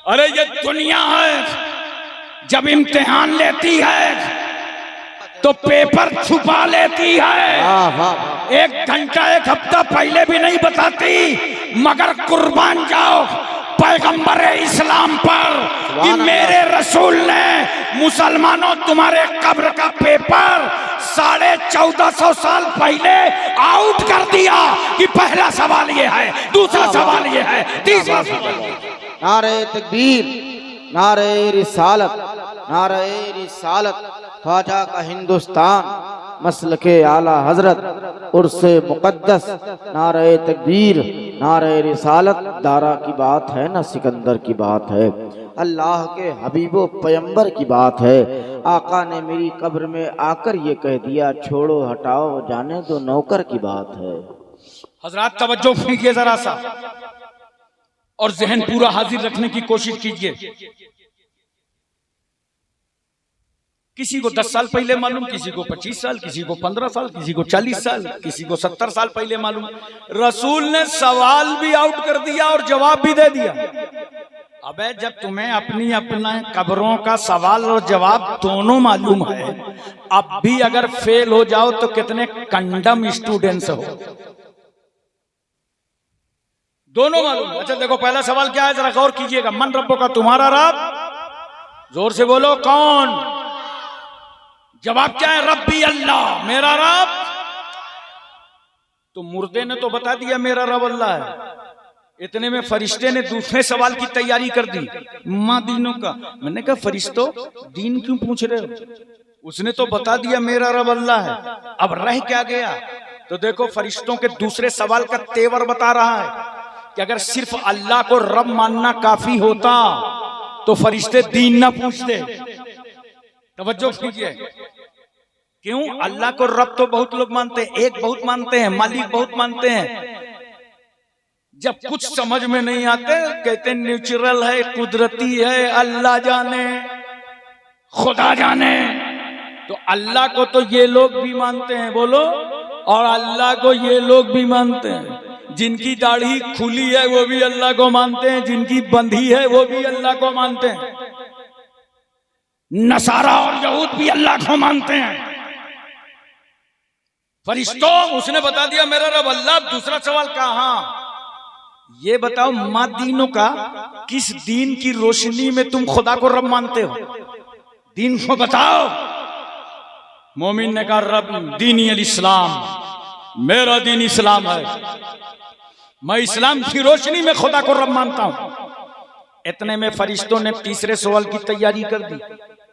अरे ये दुनिया है, जब इम्तिहान लेती है तो पेपर छुपा लेती है। 1 घंटा 1 हफ्ता पहले भी नहीं बताती। मगर कुर्बान जाओ पैगंबर इस्लाम पर कि मेरे रसूल ने मुसलमानों तुम्हारे कब्र का पेपर 1450 साल पहले आउट कर दिया कि पहला सवाल ये है, दूसरा सवाल ये है, तीसरा सवाल। नारे तकबीर, नारे रिसालत, नारे रिसालत। ख्वाजा का हिंदुस्तान, मसलके आला हजरत, उर्से मुकद्दस। नारे तकबीर, नारे रिसालत। दारा की बात है ना सिकंदर की बात है, अल्लाह के हबीबो पैगंबर की बात है। आका ने मेरी कब्र में आकर ये कह दिया, छोड़ो हटाओ जाने दो नौकर की बात है। हजरात तवज्जो कीजिए जरा सा और जहन पूरा हाजिर रखने की कोशिश कीजिए। किसी को 10 साल पहले मालूम, किसी को 25 साल, किसी को 15 साल, किसी को 40 साल, किसी को 70 साल पहले मालूम। रसूल ने सवाल भी आउट कर दिया और जवाब भी दे दिया। अबे जब तुम्हें अपना कब्रों का सवाल और जवाब दोनों मालूम है, अब भी अगर फेल हो जाओ तो कितने कंडम स्टूडेंट्स हो। दोनों मालूम। अच्छा देखो पहला सवाल क्या है, जरा गौर कीजिएगा। मन रब्बो का, तुम्हारा रब, जोर से बोलो कौन? जवाब क्या है? रब्बी अल्लाह, मेरा रब। तो मुर्दे ने तो बता दिया मेरा रब अल्लाह है। इतने में फरिश्ते ने दूसरे सवाल की तैयारी कर दी, माँ दीनों का। मैंने कहा फरिश्तों दीन क्यों पूछ रहे हो? उसने तो बता दिया मेरा रब अल्लाह है, अब रह क्या गया? तो देखो फरिश्तों के दूसरे सवाल का तेवर बता रहा है कि अगर सिर्फ अल्लाह को रब मानना काफी होता तो फरिश्ते दीन ना पूछते। तवज्जो कीजिए। क्यों? अल्लाह को रब तो बहुत लोग मानते हैं, एक बहुत मानते हैं, मालिक बहुत मानते हैं। जब कुछ समझ में नहीं आते कहते नेचुरल है, कुदरती है, अल्लाह जाने, खुदा जाने। तो अल्लाह को तो ये लोग भी मानते हैं, बोलो, और अल्लाह को ये लोग भी मानते हैं। जिनकी दाढ़ी खुली है वो भी अल्लाह को मानते हैं, जिनकी बंधी है वो भी अल्लाह को मानते हैं। नसारा और यहूद भी अल्लाह को मानते हैं। फरिश्तों उसने बता दिया मेरा रब अल्लाह। दूसरा सवाल कहा, ये बताओ माँ दीनों का, किस दीन की रोशनी में तुम खुदा को रब मानते हो? दीन को बताओ। मोमिन ने कहा रब दीनी अल इस्लाम, मेरा दीन इस्लाम है, मैं इस्लाम की रोशनी में खुदा को रब मानता हूं। इतने में फरिश्तों ने तीसरे सवाल की तैयारी कर दी।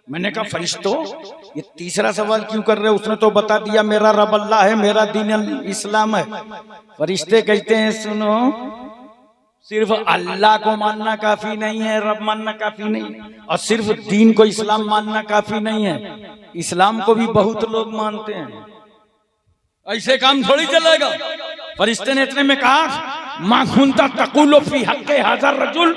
मैंने कहा फरिश्तों ये तीसरा सवाल क्यों कर रहे हो? उसने तो बता दिया मेरा रब अल्लाह है, मेरा दीन इस्लाम है। फरिश्ते कहते हैं सुनो, सिर्फ अल्लाह को मानना काफी नहीं है, रब मानना काफी नहीं है, और सिर्फ दीन को इस्लाम मानना काफी नहीं है, इस्लाम को भी बहुत लोग मानते हैं। ऐसे काम थोड़ी चलेगा। फरिश्ते ने इतने में कहा मा कुंता तकुलु फी हक्के हाज़ा रजुल,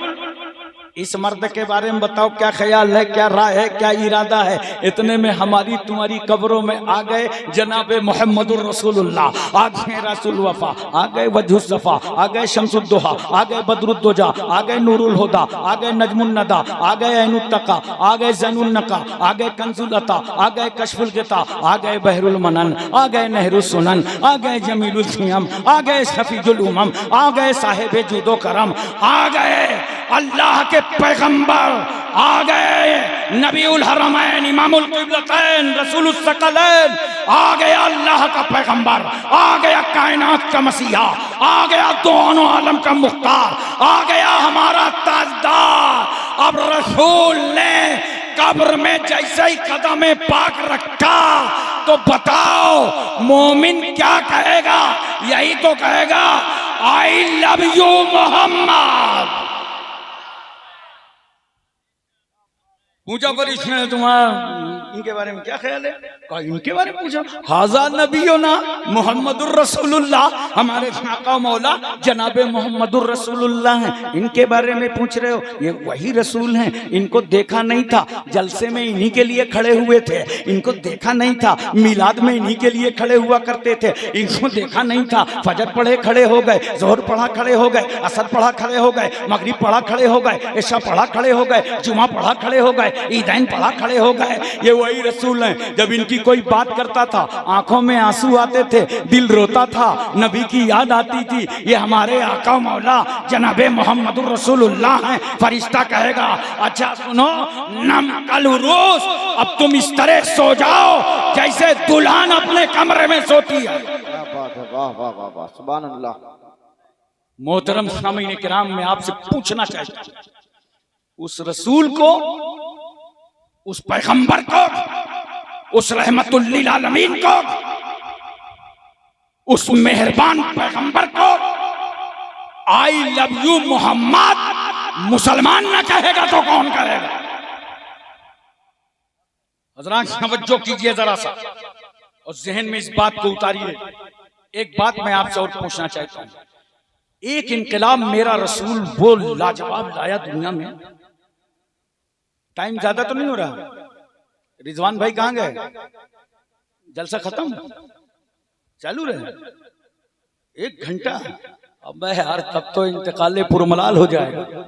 इस मर्द के बारे में बताओ क्या ख्याल है, क्या राय है, क्या इरादा है। इतने में हमारी तुम्हारी कब्रों में आ गए जनाबे मोहम्मदुर रसूलुल्लाह, आ गए रसूल वफा, आ गए वजहुस सफा, आ गए शम्सुद्दोहा, आ गए बदरुद्दोजा, आ गए नूरुल हुदा, आ गए नजमुन नदा, आ गए ऐनुत तका, आ गए ज़ैनुन नका, आ गए कंजुल अता, आ गए कशफुल गिता, आ गए बहरुल मनन, आ गए नहरुस सुनन, आ गए जमीलुल सियम, आ गए शफीजुल उमम, आ गए साहिब जुदो करम, आ गए अल्लाह के पैगंबर, आ गए नबीउल हरमैन इमामुल क़िबलतैन रसूलुस सकलैन, आ गया अल्लाह का पैगंबर, आ गया कायनात का मसीहा, आ गया दोनों आलम का मुख्तार, आ गया हमारा ताजदार। अब रसूल ने कब्र में जैसे ही कदम पाक रखा तो बताओ मोमिन क्या कहेगा? यही तो कहेगा आई लव यू मोहम्मद। पूछा पर इसने तुम्हारा इनके बारे में क्या ख्याल है? कहा इनके बारे में पूछा, हाजा नबीना मोहम्मदुर रसूलुल्लाह, हमारे आका मौला जनाबे मोहम्मदुर रसूलुल्लाह हैं, इनके बारे में पूछ रहे हो? ये वही रसूल हैं, इनको देखा नहीं था, जलसे में इन्हीं के लिए खड़े हुए थे, इनको देखा नहीं था, मिलाद में इन्हीं के लिए खड़े हुआ करते थे, इनको देखा नहीं था, फजर पढ़े खड़े हो गए, जोहर पढ़ा खड़े हो गए, असर पढ़ा खड़े हो गए, मगरिब पढ़ा खड़े हो गए, इशा पढ़ा खड़े हो गए, जुमा पढ़ा खड़े हो गए, ईदैन पढ़ा खड़े हो गए। ये वही रसूल हैं। जब इनकी कोई बात करता था आंखों में आंसू आते थे, दिल रोता था, नबी की याद आती थी। ये हमारे आका मौला जनाबे मोहम्मदुर रसूलुल्लाह हैं। फरिश्ता कहेगा अच्छा सुनो नम कल रोज, अब तुम इस तरह सो जाओ जैसे दुल्हन अपने कमरे में सोती है। वाह वाह वाह वाह, सुभान अल्लाह। मोहतरम सामीन किराम, मैं आपसे पूछना चाहता हूं, उस रसूल को, उस पैगंबर को, उस रहमतुल लिल आलमीन को, उस मेहरबान पैगंबर को आई लव यू मोहम्मद मुसलमान न कहेगा तो कौन कहेगा? हज़रात तवज्जो कीजिए जरा सा और जहन में इस बात को उतारिए। एक बात मैं आपसे और पूछना चाहता हूं, एक इनकलाब मेरा रसूल वो लाजवाब लाया दुनिया में। टाइम ज्यादा तो नहीं हो रहा? रिजवान भाई कहां गए? जलसा खत्म चालू रहे 1 घंटा? अब यार तब तो इंतकाले पुरमलाल हो जाएगा।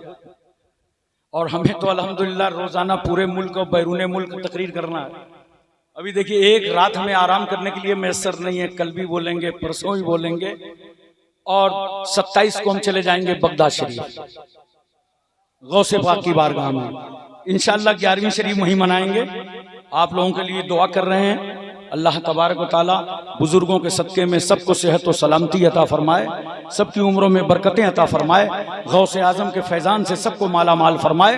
और हमें तो अल्हम्दुलिल्लाह रोजाना पूरे मुल्क और बैरूने मुल्क तकरीर करना है। अभी देखिए एक रात हमें आराम करने के लिए मैसर नहीं है, कल भी बोलेंगे, परसों भी बोलेंगे, और 27 को हम चले जाएंगे बगदाद शरीफ गौसे पाक की बारगाह में। इंशाअल्लाह 11वीं शरीफ वहीं मनाएंगे। आप लोगों के लिए दुआ कर रहे हैं, अल्लाह तबारक व तआला बुजुर्गों के सदके में सबको सेहत और सलामती अता फरमाए, सबकी उम्रों में बरकतें अता फरमाए, गौसे आजम के फैजान से सबको माला माल फरमाए।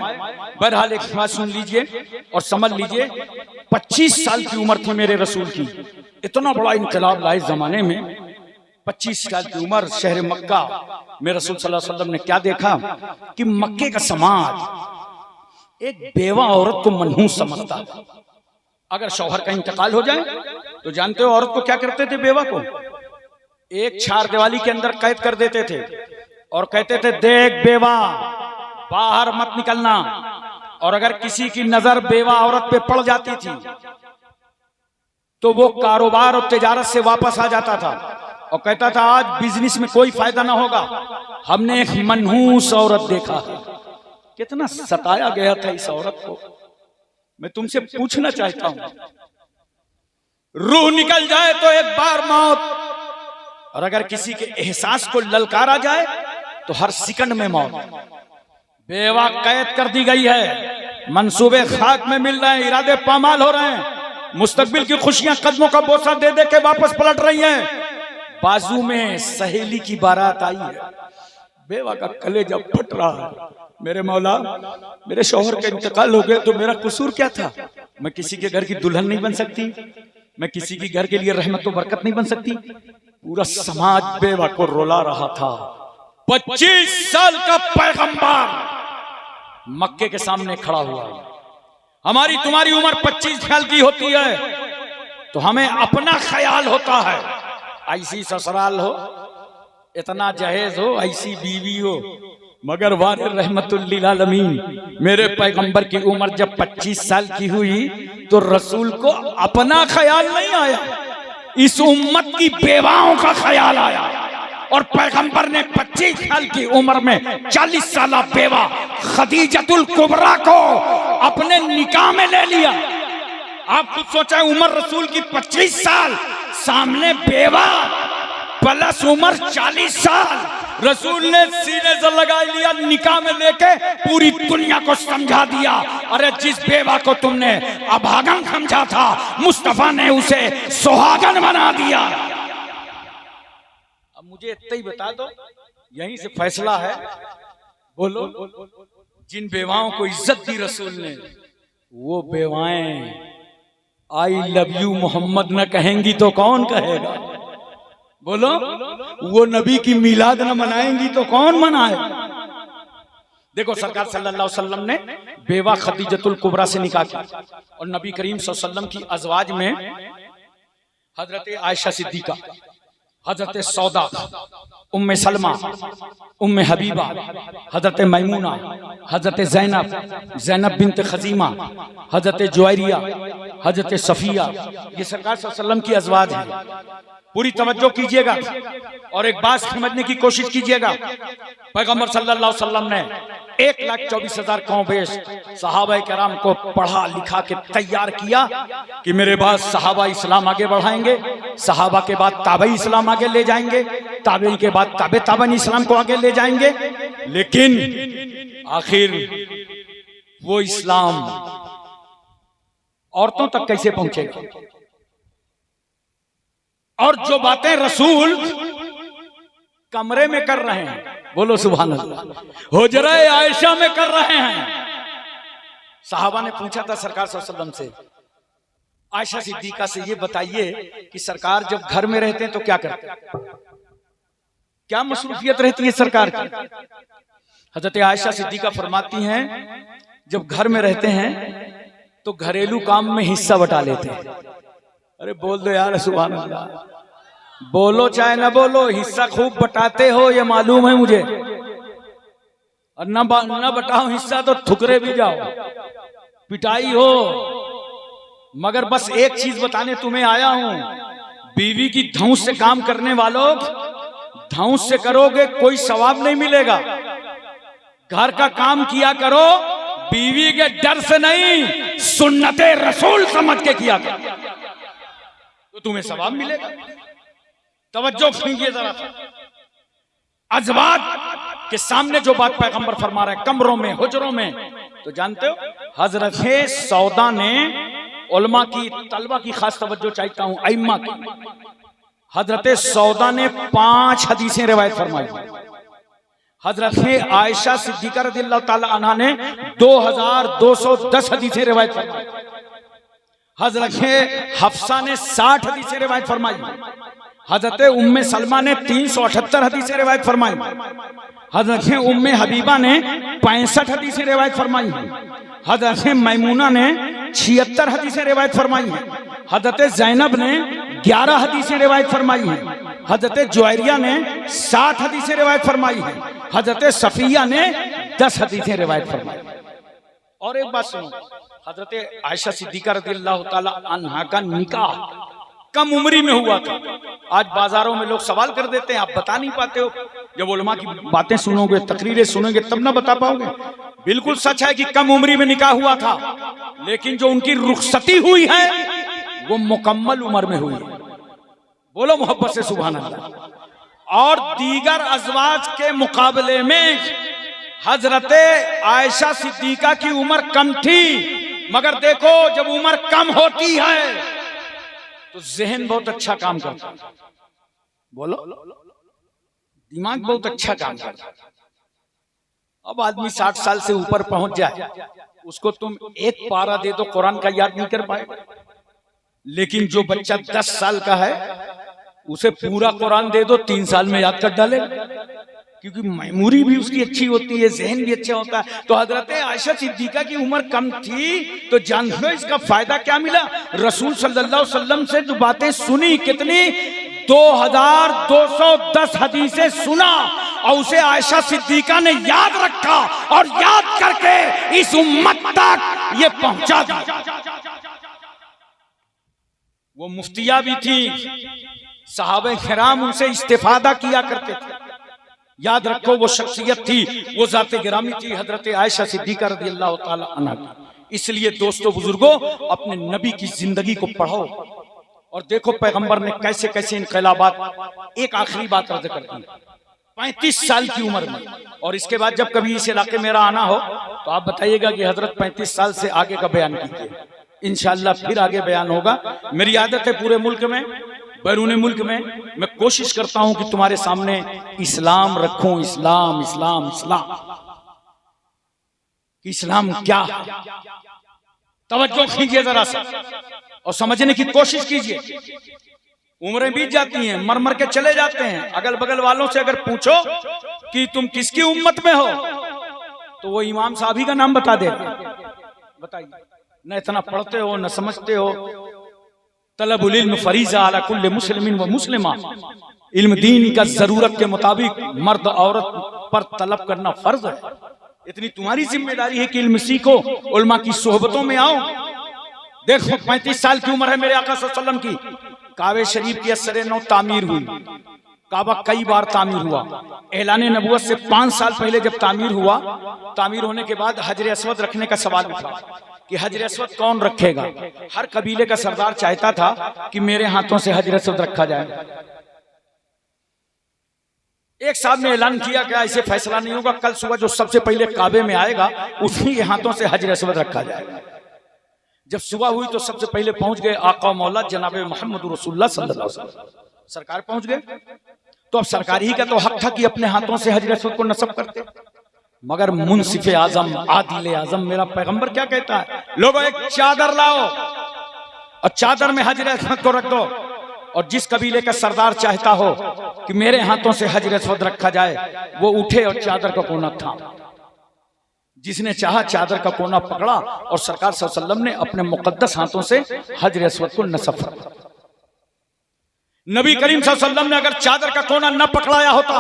बहरहाल एक बात सुन लीजिए और समझ लीजिए, 25 साल की उम्र थी मेरे रसूल की। इतना बड़ा इनकलाब लाए जमाने में, 25 साल की उम्र, शहर मक्का में रसूल सल्लल्लाहु अलैहि वसल्लम ने क्या देखा कि मक्के का समाज एक बेवा औरत को मनहूस समझता था। अगर शौहर का इंतकाल हो जाए तो जानते हो औरत को क्या करते थे? बेवा को एक चार दीवारी के अंदर कैद कर देते थे और कहते थे देख बेवा बाहर मत निकलना। और अगर किसी की नजर बेवा औरत पे पड़ जाती थी तो वो कारोबार और तिजारत से वापस आ जाता था और कहता था आज बिजनेस में कोई फायदा ना होगा, हमने एक मनहूस औरत देखा है। कितना सताया गया था इस औरत को। मैं तुमसे पूछना चाहता हूं, रूह निकल जाए तो एक बार मौत, और अगर किसी के एहसास को ललकारा जाए तो हर सेकंड में मौत। बेवा कैद कर दी गई है, मंसूबे खाक में मिल रहे हैं, इरादे पामाल हो रहे हैं, मुस्तकबिल की खुशियां कदमों का बोसा दे दे के वापस पलट रही हैं। बाजू में सहेली की बारात आई है, बेवा का कलेजा फट रहा है, मेरे मौला, मेरे शौहर का इंतकाल हो गया तो मेरा कसूर क्या था? मैं किसी के घर की दुल्हन नहीं बन सकती, मैं किसी के घर के लिए रहमत और बरकत नहीं बन सकती। पूरा समाज बेवा को रुला रहा था। 25 साल का पैगंबर मक्के के सामने खड़ा हुआ। हमारी तुम्हारी उम्र 25 साल की होती है तो हमें अपना ख्याल होता है, ऐसी ससुराल हो, इतना जहेज हो, ऐसी बीवी हो, मगर वारे रहमतुल्लिल आलमीन मेरे पैगंबर की उम्र जब 25 साल की हुई तो रसूल को अपना ख्याल नहीं आया, इस उम्मत की बेवाओं का ख्याल आया। और पैगंबर ने 25 साल की उम्र में 40 साल बेवा खदीजतुल कुबरा को अपने निकाह में ले लिया। आप खुद सोचा, उम्र रसूल की 25 साल, सामने बेवा प्लस उम्र 40 साल, रसूल ने सीने से लगा लिया, निकाह में लेके पूरी दुनिया को समझा दिया, अरे जिस बेवा को तुमने अभागन समझा था मुस्तफा ने उसे सुहागन बना दिया। अब मुझे इतना ही बता दो, यहीं से फैसला है। बोलो, जिन बेवाओं को इज्जत दी रसूल ने, वो बेवाएं आई लव यू मोहम्मद न कहेंगी तो कौन कहेगा? बोलो, वो नबी की मिलाद न मनाएंगी तो कौन मनाए? देखो, सरकार सल्लल्लाहु अलैहि वसल्लम ने बेवा खदीजतुल कुबरा से निकाह किया और नबी करीम सल्लल्लाहु अलैहि वसल्लम की अज़वाज में हजरत आयशा सिद्दीका, हजरत सौदा, उम्मे सलमा, उम्मे हबीबा, हजरत मैमूना, हजरत ज़ैनब, ज़ैनब बिन्त खजीमा, हजरत जुवैरिया, हजरत सफिया, ये सरकार सल्लल्लाहु अलैहि वसल्लम की अज़वाज है। पूरी तवज्जो कीजिएगा और एक बात समझने की कोशिश कीजिएगा। पैगंबर सल्लल्लाहु अलैहि वसल्लम ने 1,24,000 कौम-बेश सहाबा किराम को पढ़ा लिखा के तैयार किया कि मेरे बाद सहाबा इस्लाम आगे बढ़ाएंगे, सहाबा के बाद ताबई इस्लाम आगे ले जाएंगे, ताबई के बाद ताबे ताबन इस्लाम को आगे ले जाएंगे। लेकिन आखिर वो इस्लाम औरतों तक कैसे पहुंचेगा? और जो बातें रसूल कमरे में कर रहे हैं, बोलो सुभान अल्लाह, हुजरा आयशा में कर रहे हैं। साहबा ने पूछा था सरकार सल्लल्लाहु अलैहि वसल्लम से, आयशा सिद्दीका से, ये बताइए कि सरकार जब घर में रहते हैं तो क्या करते हैं, क्या मसरूफियत रहती है सरकार की? हजरत आयशा सिद्दीका फरमाती हैं, जब घर में रहते हैं तो घरेलू काम में हिस्सा बटा लेते हैं। अरे बोल दो यार सुभान अल्लाह, बोलो चाहे ना बोलो, हिस्सा खूब बटाते हो ये मालूम है मुझे, और न बटाओ हिस्सा तो ठुकरे भी जाओ, पिटाई हो। मगर बस एक चीज बताने तुम्हें आया हूं, बीवी की धौंस से काम करने वालों, धौंस से करोगे कोई सवाब नहीं मिलेगा। घर का काम किया करो बीवी के डर से नहीं, सुन्नते रसूल समझ के किया करो तो तुम्हें सवाब मिलेगा। तवज्जो कीजिए जरा। अज़वाज के सामने जो बात पैगंबर फरमा रहे हैं, कमरों में, हुजरों में, तो जानते हो हजरत सौदा ने, उलमा की, तलबा की खास तवज्जो चाहता हूं, अइम्मा की, हजरत सौदा ने 5 हदीसें रिवायत फरमाई। हजरत आयशा सिद्दीका रज़ियल्लाहु ताला अन्हा ने 2210 हदीसें रिवायत फरमाई। हजरत हफ्सा ने 60 हदीसें रिवायत फरमाई। हजरत उम्मे सलमा ने 378 हदीसें रिवायत फरमाई। हजरत उम्मे हबीबा ने 65 हदीसें रिवायत फरमाई। हजरत मैमूना ने 76 हदीसें रिवायत फरमाई हैं। हजरत ज़ैनब ने 11 हदीसें रिवायत फरमाई हैं। हजरत जुवैरिया ने 60 हदीसें रिवायत फरमाई हैं। हजरत सफिया ने 10 हदीसें रिवायत फरमाई। और एक बात सुनो, हजरत आयशा सिद्दीका रज़ियल्लाहु ताला अन्हा का निकाह कम उम्री में हुआ था। आज बाजारों में लोग सवाल कर देते हैं, आप बता नहीं पाते हो। जब उलमा की बातें सुनोगे, तकरीरें सुनोगे, तब ना बता पाओगे। बिल्कुल सच है कि कम उम्री में निकाह हुआ था, लेकिन जो उनकी रुखसती हुई है वो मुकम्मल उम्र में हुई है। बोलो मोहब्बत से सुभान अल्लाह। और दीगर अज़वाज के मुकाबले में हजरत आयशा सिद्दीका की उम्र कम थी, मगर देखो जब उम्र कम होती है तो जहन बहुत अच्छा काम करता है। बोलो, दिमाग बहुत अच्छा काम करता है। अब आदमी 60 साल से ऊपर पहुंच जाए, उसको तुम एक पारा दे दो कुरान का, याद नहीं कर पाएगा। लेकिन जो बच्चा 10 साल का है उसे पूरा कुरान दे दो, 3 साल में याद कर डाले, क्योंकि मेमोरी भी उसकी अच्छी होती है, जहन भी अच्छा होता है। तो हजरत आयशा सिद्दीका की उम्र कम थी, तो जानते हो इसका फायदा क्या मिला? रसूल सल्लल्लाहु अलैहि वसल्लम से जो बातें सुनी, कितनी 2210 हदीसें सुना, और उसे आयशा सिद्दीका ने याद रखा और याद करके इस उम्मत तक ये पहुंचा दिया। वो मुफ्तिया भी थी, सहाबे किराम उनसे इस्तिफादा किया करते थे। याद रखो वो शख्सियत थी, वो जाते गिरामी थी, हजरत आयशा सिद्दीका रज़ियल्लाहु ताला अन्हा की। इसलिए दोस्तों बुजुर्गों, अपने नबी की जिंदगी को पढ़ो और देखो पैगंबर ने कैसे कैसे इनकलाबात। एक आखिरी बात अर्ज करती है, 35 साल की उम्र में, और इसके बाद जब कभी इस इलाके मेरा आना हो तो आप बताइएगा कि हजरत 35 साल से आगे का बयान कीजिए, इंशाअल्लाह फिर आगे बयान होगा। मेरी आदत है पूरे मुल्क में, बैरून मुल्क में मैं कोशिश करता हूं कि तुम्हारे सामने इस्लाम रखूं, इस्लाम इस्लाम इस्लाम, इस्लाम क्या है। तवज्जो कीजिए जरा सा और समझने की कोशिश कीजिए। उम्रें बीत जाती हैं, मर मर के चले जाते हैं। अगल बगल वालों से अगर पूछो कि तुम किसकी उम्मत में हो, तो वो इमाम साहब का नाम बता देते। बताइए, न इतना पढ़ते हो, न समझते हो। तलबुल इल्म फरीज़ा अला कुल्ले मुस्लिमिन व मुस्लिमा, इल्म दीन का जरूरत के मुताबिक मर्द औरत पर तलब करना फर्ज है। इतनी तुम्हारी जिम्मेदारी है कि इल्म सीखो, उलमा की सोहबतों में आओ। देखो 35 साल की उम्र है मेरे आका सल्लल्लाहु अलैहि वसल्लम की। काबे शरीफ की असरे नौ तामीर हुई, काबा कई बार तामीर हुआ। ऐलान नबुवत से 5 साल पहले जब तामीर हुआ, तामीर होने के बाद हजर अस्वद रखने का सवाल उठा कि हजर अस्वद कौन रखेगा। हर कबीले का सरदार चाहता था कि मेरे हाथों से हजर अस्वद रखा जाए। एक साहब ने ऐलान किया कि ऐसे फैसला नहीं होगा, कल सुबह जो सबसे पहले काबे में आएगा उसी के हाथों से हजर अस्वद रखा जाएगा। जब सुबह हुई तो सबसे पहले पहुंच गए आका मौला जनाब मोहम्मद रसूलुल्लाह सल्लल्लाहु अलैहि वसल्लम, सरकार पहुंच गए। तो अब सरकार ही का तो हक था कि अपने हाथों से हजर अस्वद को नस्ब करते, मगर मुनसिफ आजम आदिल आजम मेरा पैगंबर क्या कहता है, लोगों एक चादर लाओ और चादर में हजर अस्वद को रख दो, और जिस कबीले का सरदार चाहता हो कि मेरे हाथों से हजर अस्वद रखा जाए, वो उठे और चादर का कोना था। जिसने चाहा चादर का कोना पकड़ा और सरकार सल्लल्लाहु अलैहि वसल्लम ने अपने मुकद्दस हाथों से हजर अस्वद को नस्ब किया। नबी करीम सल्लल्लाहु अलैहि वसल्लम ने अगर चादर का कोना न पकड़ाया होता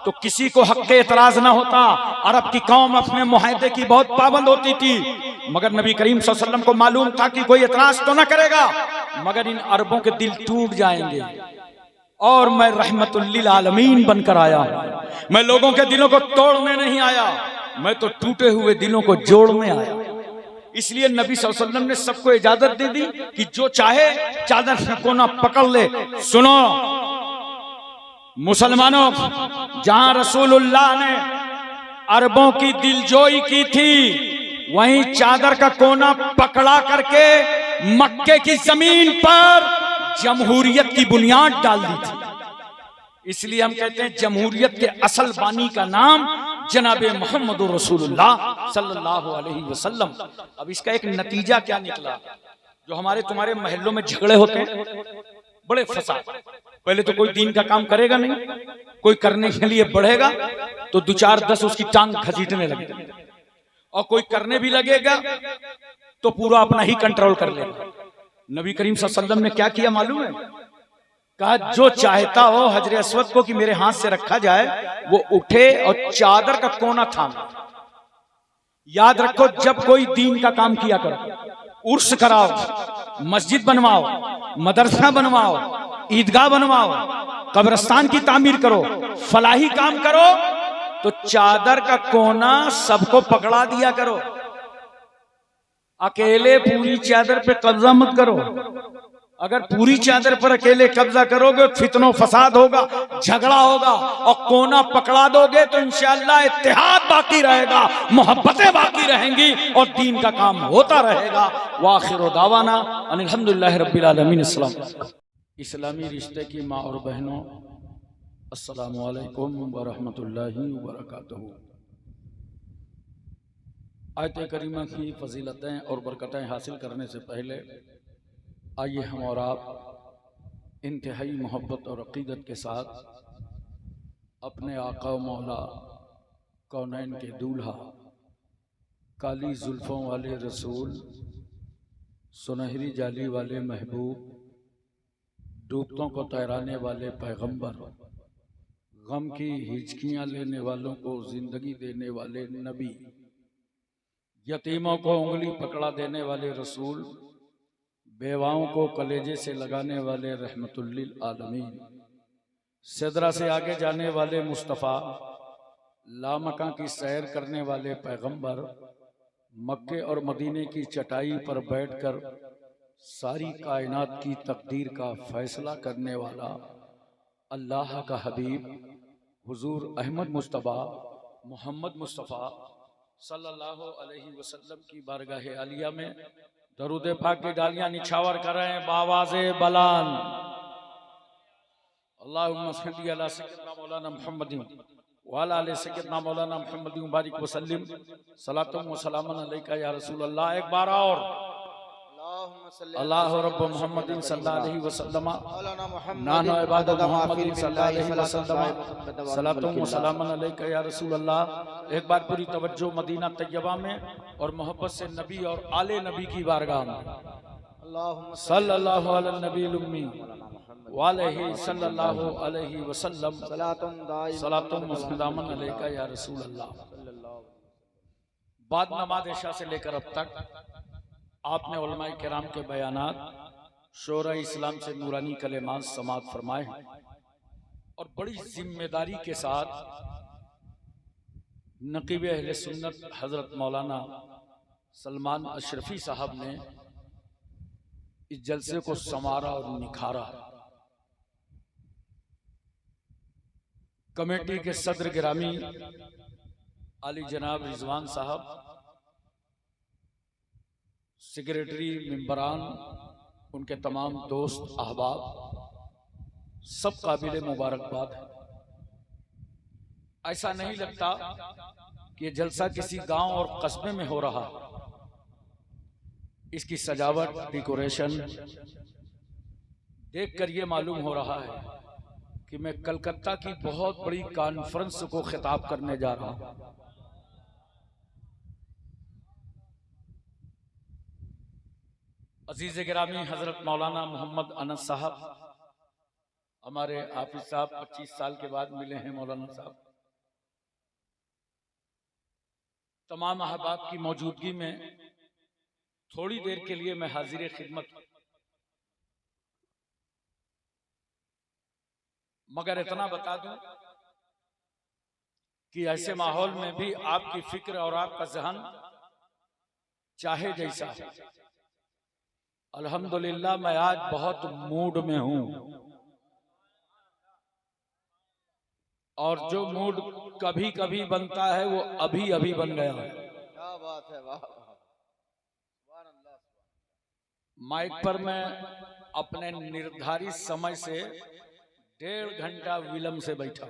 तो किसी को हक के एतराज ना होता। अरब की कौम अपने मुआहदे की बहुत पाबंद होती थी, मगर नबी करीम सल्लल्लाहु अलैहि वसल्लम को मालूम था कि कोई एतराज तो ना करेगा, मगर इन अरबों के दिल टूट जाएंगे। और मैं रहमतुल लिल आलमीन बनकर आया हूं, मैं लोगों के दिलों को तोड़ने नहीं आया, मैं तो टूटे हुए दिलों को जोड़ने आया। इसलिए नबी सल्लल्लाहु अलैहि वसल्लम ने सबको इजाजत दे दी कि जो चाहे चादर का कोना पकड़ ले। सुनो मुसलमानों, जहां रसूलुल्लाह ने अरबों की दिलजोई की थी, वहीं चादर का कोना पकड़ा करके मक्के की जमीन पर जमहूरियत की बुनियाद डाल दी थी। इसलिए हम कहते हैं जमहूरियत के असल बानी का नाम जनाबे मोहम्मद रसूलुल्लाह सल्लल्लाहु अलैहि वसल्लम। अब इसका एक नतीजा क्या निकला, जो हमारे तुम्हारे महल्लों में झगड़े होते हैं, बड़े फसाद। पहले तो कोई दीन का काम करेगा नहीं, कोई करने के लिए बढ़ेगा तो 2-4-10 उसकी टांग घसीटने लगेगा, और कोई करने भी लगेगा तो पूरा अपना ही कंट्रोल कर लेगा। नबी करीम सल्लल्लाहु अलैहि वसल्लम ने क्या किया मालूम है? कहा जो चाहता हो हजर अस्वद को कि मेरे हाथ से रखा जाए, वो उठे और चादर का कोना थामे। याद रखो, जब कोई दीन का काम किया करो, उर्स कराओ, मस्जिद बनवाओ, मदरसा बनवाओ, ईदगाह बनवाओ, कब्रिस्तान की तामीर करो, फलाही काम करो, तो चादर का कोना सबको पकड़ा दिया करो। अकेले पूरी चादर पे कब्जा मत करो। अगर पूरी चादर पर अकेले कब्जा करोगे फितनो फसाद होगा, झगड़ा होगा, और कोना पकड़ा दोगे तो इंशाअल्लाह इत्तेहाद बाकी रहेगा, मोहब्बतें बाकी रहेंगी और दीन का काम होता रहेगा। वाखिर दावाना अल्हम्दुलिल्लाहि रब्बिल आलमीन। इस्लामी रिश्ते की माँ और बहनों, अस्सलामु अलैकुम व रहमतुल्लाहि व बरकातहू। आयत करीमा की फजीलतें और बरकतें हासिल करने से पहले आइए हम और आप इंतहाई मोहब्बत और अक़ीदत के साथ अपने आका व मौला कौनैन के दूल्हा काली जुल्फ़ों वाले रसूल सुनहरी जाली वाले महबूब डूबतों को तैराने वाले पैगंबर गम की हिचकियाँ लेने वालों को ज़िंदगी देने वाले नबी यतीमों को उंगली पकड़ा देने वाले रसूल बेवाओं को कलेजे से लगाने वाले रहमतुल लिल आलमीन सिदरा से आगे जाने वाले मुस्तफ़ा लामका की सैर करने वाले पैगंबर मक्के और मदीने की चटाई पर बैठकर सारी कायनात की तकदीर का फैसला करने वाला अल्लाह का हबीब हुजूर अहमद मुस्तफ़ा मोहम्मद मुस्तफ़ा सल्लल्लाहु अलैहि वसल्लम की बारगाह आलिया में दरूद पाक की डालियां निछावर कर रहे हैं बावाज़े बलान। अल्लाहुम्मा सल्ली अला सय्यिदना मौलाना मुहम्मदिन व अला आलि सय्यिदना मौलाना मुहम्मदिन बारिक वसल्लिम सलातुम व सलामुन अलैका या रसूल अल्लाह। एक बार और अल्लाह रब्ब मुहम्मदिन सल्लल्लाहु अलैहि वसल्लम नानो इबादत मुहम्मदिन सल्लल्लाहु अलैहि वसल्लम सलातुम व सलामुन अलैका या रसूल अल्लाह। एक बार पूरी तवज्जो मदीना तैयबा में और मोहब्बत से नबी और आले नबी की बारगाह में सल्लल्लाहु अलैहि नबील उम्मी वालैहि सल्लल्लाहु अलैहि वसल्लम सलातुम व सलामुन अलैका या रसूल अल्लाह। बाद नमाज इशा से लेकर अब तक आपने उलमाए किराम के बयानात शोरा इस्लाम से नूरानी कलेमात समात फरमाए हैं और बड़ी जिम्मेदारी के साथ नकीब अहले सुन्नत हजरत मौलाना सलमान अशरफी साहब ने इस जलसे को संवारा और निखारा। कमेटी के सदर गिरामी आली जनाब रिजवान साहब, सेक्रेटरी मेंबरान, उनके तमाम दोस्त अहबाब, सब काबिल मुबारकबाद है। ऐसा नहीं लगता कि ये जलसा किसी गांव और कस्बे में हो रहा। इसकी सजावट डेकोरेशन देखकर ये मालूम हो रहा है कि मैं कलकत्ता की बहुत बड़ी कॉन्फ्रेंस को खिताब करने जा रहा हूं। अजीज गिरामी हजरत मौलाना मोहम्मद अनस साहब, हमारे हाफिज साहब 25 साल के बाद मिले हैं मौलाना साहब। तमाम अहबाब की मौजूदगी में थोड़ी देर के लिए मैं हाजिर खिदमत हूं, मगर इतना बता दूं कि ऐसे माहौल में भी आपकी फिक्र और आपका जहन चाहे जैसा है। अल्हम्दुलिल्लाह मैं आज बहुत मूड में हूं और जो मूड कभी कभी बनता है वो अभी अभी बन गया है। क्या बात है, वाह। माइक पर मैं अपने निर्धारित समय से 1.5 घंटा विलंब से बैठा,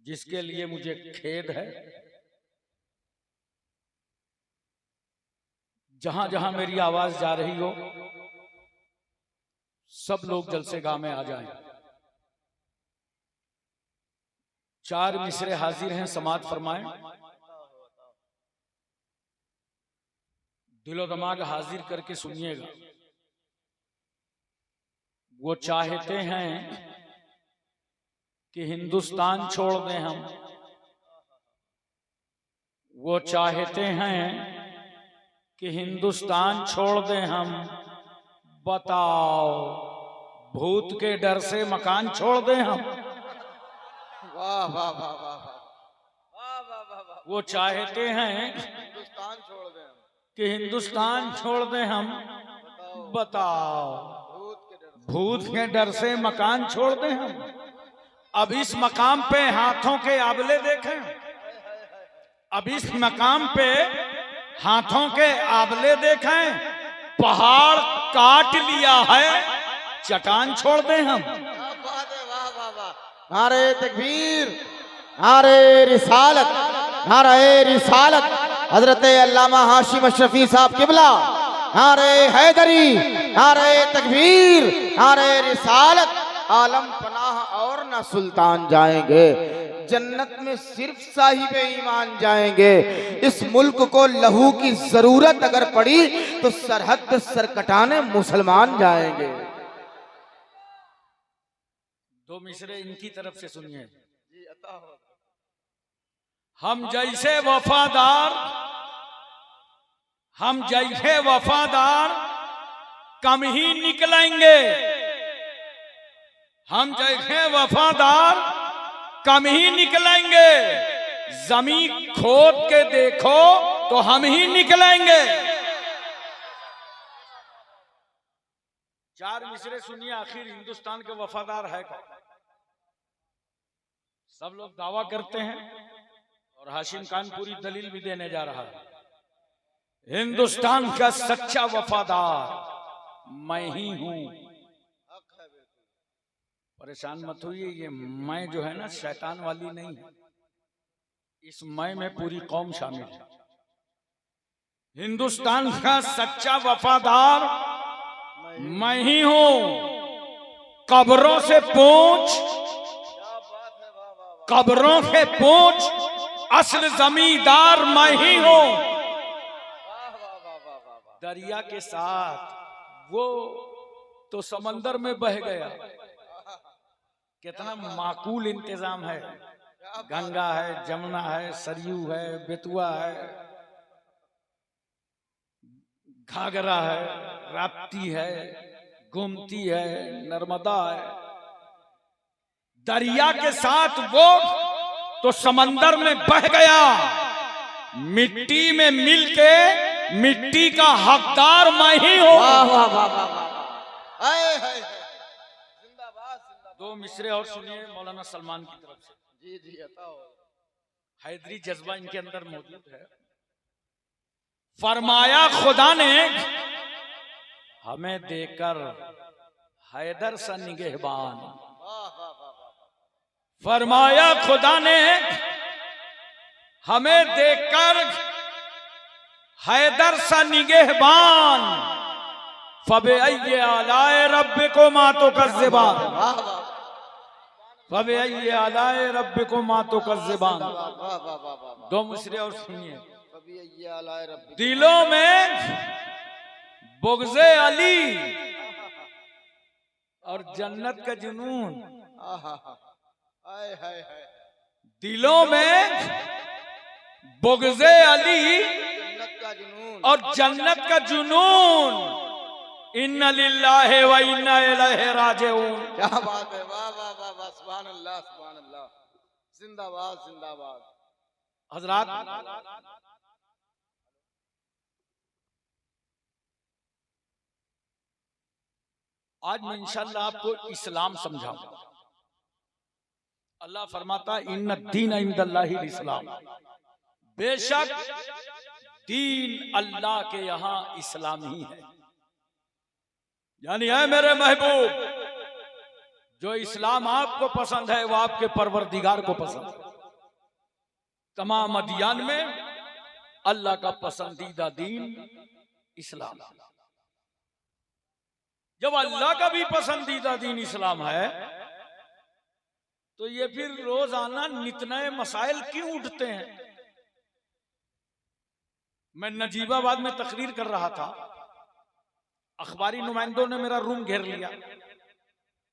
जिसके लिए मुझे खेद है। जहां जहां मेरी आवाज जा रही हो सब लोग जलसेगाह में आ जाएं। 4 मिसरे हाजिर हैं, समात फरमाएं। दिलो दिमाग हाजिर करके सुनिएगा। वो चाहते हैं कि हिंदुस्तान छोड़ दें हम, वो चाहते हैं कि हिंदुस्तान छोड़ दें हम। बताओ भूत के डर से मकान छोड़ दें हम। वाह वाह वाह वाह वाह वाह वाह वाह। वो चाहते हैं हिंदुस्तान छोड़ दें हम, कि हिंदुस्तान छोड़ दें हम। बताओ भूत के डर से मकान छोड़ दें हम। अब इस मकाम पे हाथों के आबले देखें, अब इस मकाम पे हाथों के आबले देखें। पहाड़ काट लिया है, चट्टान छोड़ दें हम। क्या बात है, वाह वाह वाह। नारे तकबीर, नारे रिसालत, नारे रिसालत हजरत अल्लामा हाशिम अशरफी साहब किबला, नारे हैदरी, नारे तकबीर, नारे रिसालत। आलम पनाह और न सुल्तान जाएंगे, जन्नत में सिर्फ साहिब ईमान जाएंगे। इस मुल्क को लहू की जरूरत अगर पड़ी तो सरहद पे सर कटाने मुसलमान जाएंगे। दो मिसरे इनकी तरफ से सुनिए। जी अता हो। हम जैसे वफादार, हम जैसे वफादार कम ही निकलेंगे। हम जैसे वफादार कम ही निकलेंगे। जमीन खोद के देखो तो हम ही निकलेंगे। चार मिसरे सुनिए, आखिर हिंदुस्तान के वफादार है कौन? सब लोग दावा करते हैं और हाशिम खान पूरी दलील भी देने जा रहा है। हिंदुस्तान का सच्चा वफादार मैं ही हूं। परेशान मत होइए, ये मैं जो है ना शैतान वाली नहीं है, इस मैं में पूरी कौम शामिल है। हिंदुस्तान का सच्चा वफादार मैं ही हूं। कब्रों से पूछ, कब्रों से पूछ, असल जमींदार मैं ही हूं। दरिया के साथ वो तो समंदर में बह गया। कितना माकूल इंतजाम है। गंगा है, जमुना है, सरयू है, बेतुआ है, घाघरा है, राप्ती है, गोमती है, नर्मदा है। दरिया के साथ वो तो समंदर में बह गया। मिट्टी में मिलके मिट्टी का हकदार मैं ही हूं। वाह वाह वाह वाह वाह। हाय हाय। जिंदाबाद जिंदाबाद। दो मिसरे और सुनिए मौलाना सलमान की तरफ से। जी जी अता हो। हैदरी जज्बा इनके अंदर मौजूद है। फरमाया खुदा ने हमें देकर हैदर सा निगहबान। फरमाया खुदा ने हमें देखकर हैदर सा निगहबान। फबे अय्ये आलाए रब्बिको मा तुकज़्ज़िबान। फबे अय्ये आलाए रब्बिको मा तुकज़्ज़िबान। दो मिसरे और सुनिए। दिलों में बुग़्ज़े अली और जन्नत का जुनून। दिलों में बुग़्ज़े अली और जन्नत का जुनून। इन्ना लिल्लाहि व इन्ना इलैहि राजिऊन। क्या बात है। वाह वाह वाह वाह। सुभान अल्लाह सुभान अल्लाह। जिंदाबाद जिंदाबाद। हजरात, आज मैं इंशाअल्लाह आपको इस्लाम समझाऊंगा। अल्लाह फरमाता इन्ना दीन इंदल्लाहिल इस्लाम। बेशक दीन अल्लाह के यहां इस्लाम ही है। यानी है मेरे महबूब, जो इस्लाम आपको पसंद है वो आपके परवरदिगार को पसंद है। तमाम अदियान में अल्लाह का पसंदीदा दीन इस्लाम। जब अल्लाह का भी पसंदीदा दीन इस्लाम है तो ये फिर रोजाना नित नए मसाइल क्यों उठते हैं? मैं नजीबाबाद में तकरीर कर रहा था, अखबारी नुमाइंदों ने मेरा रूम घेर लिया।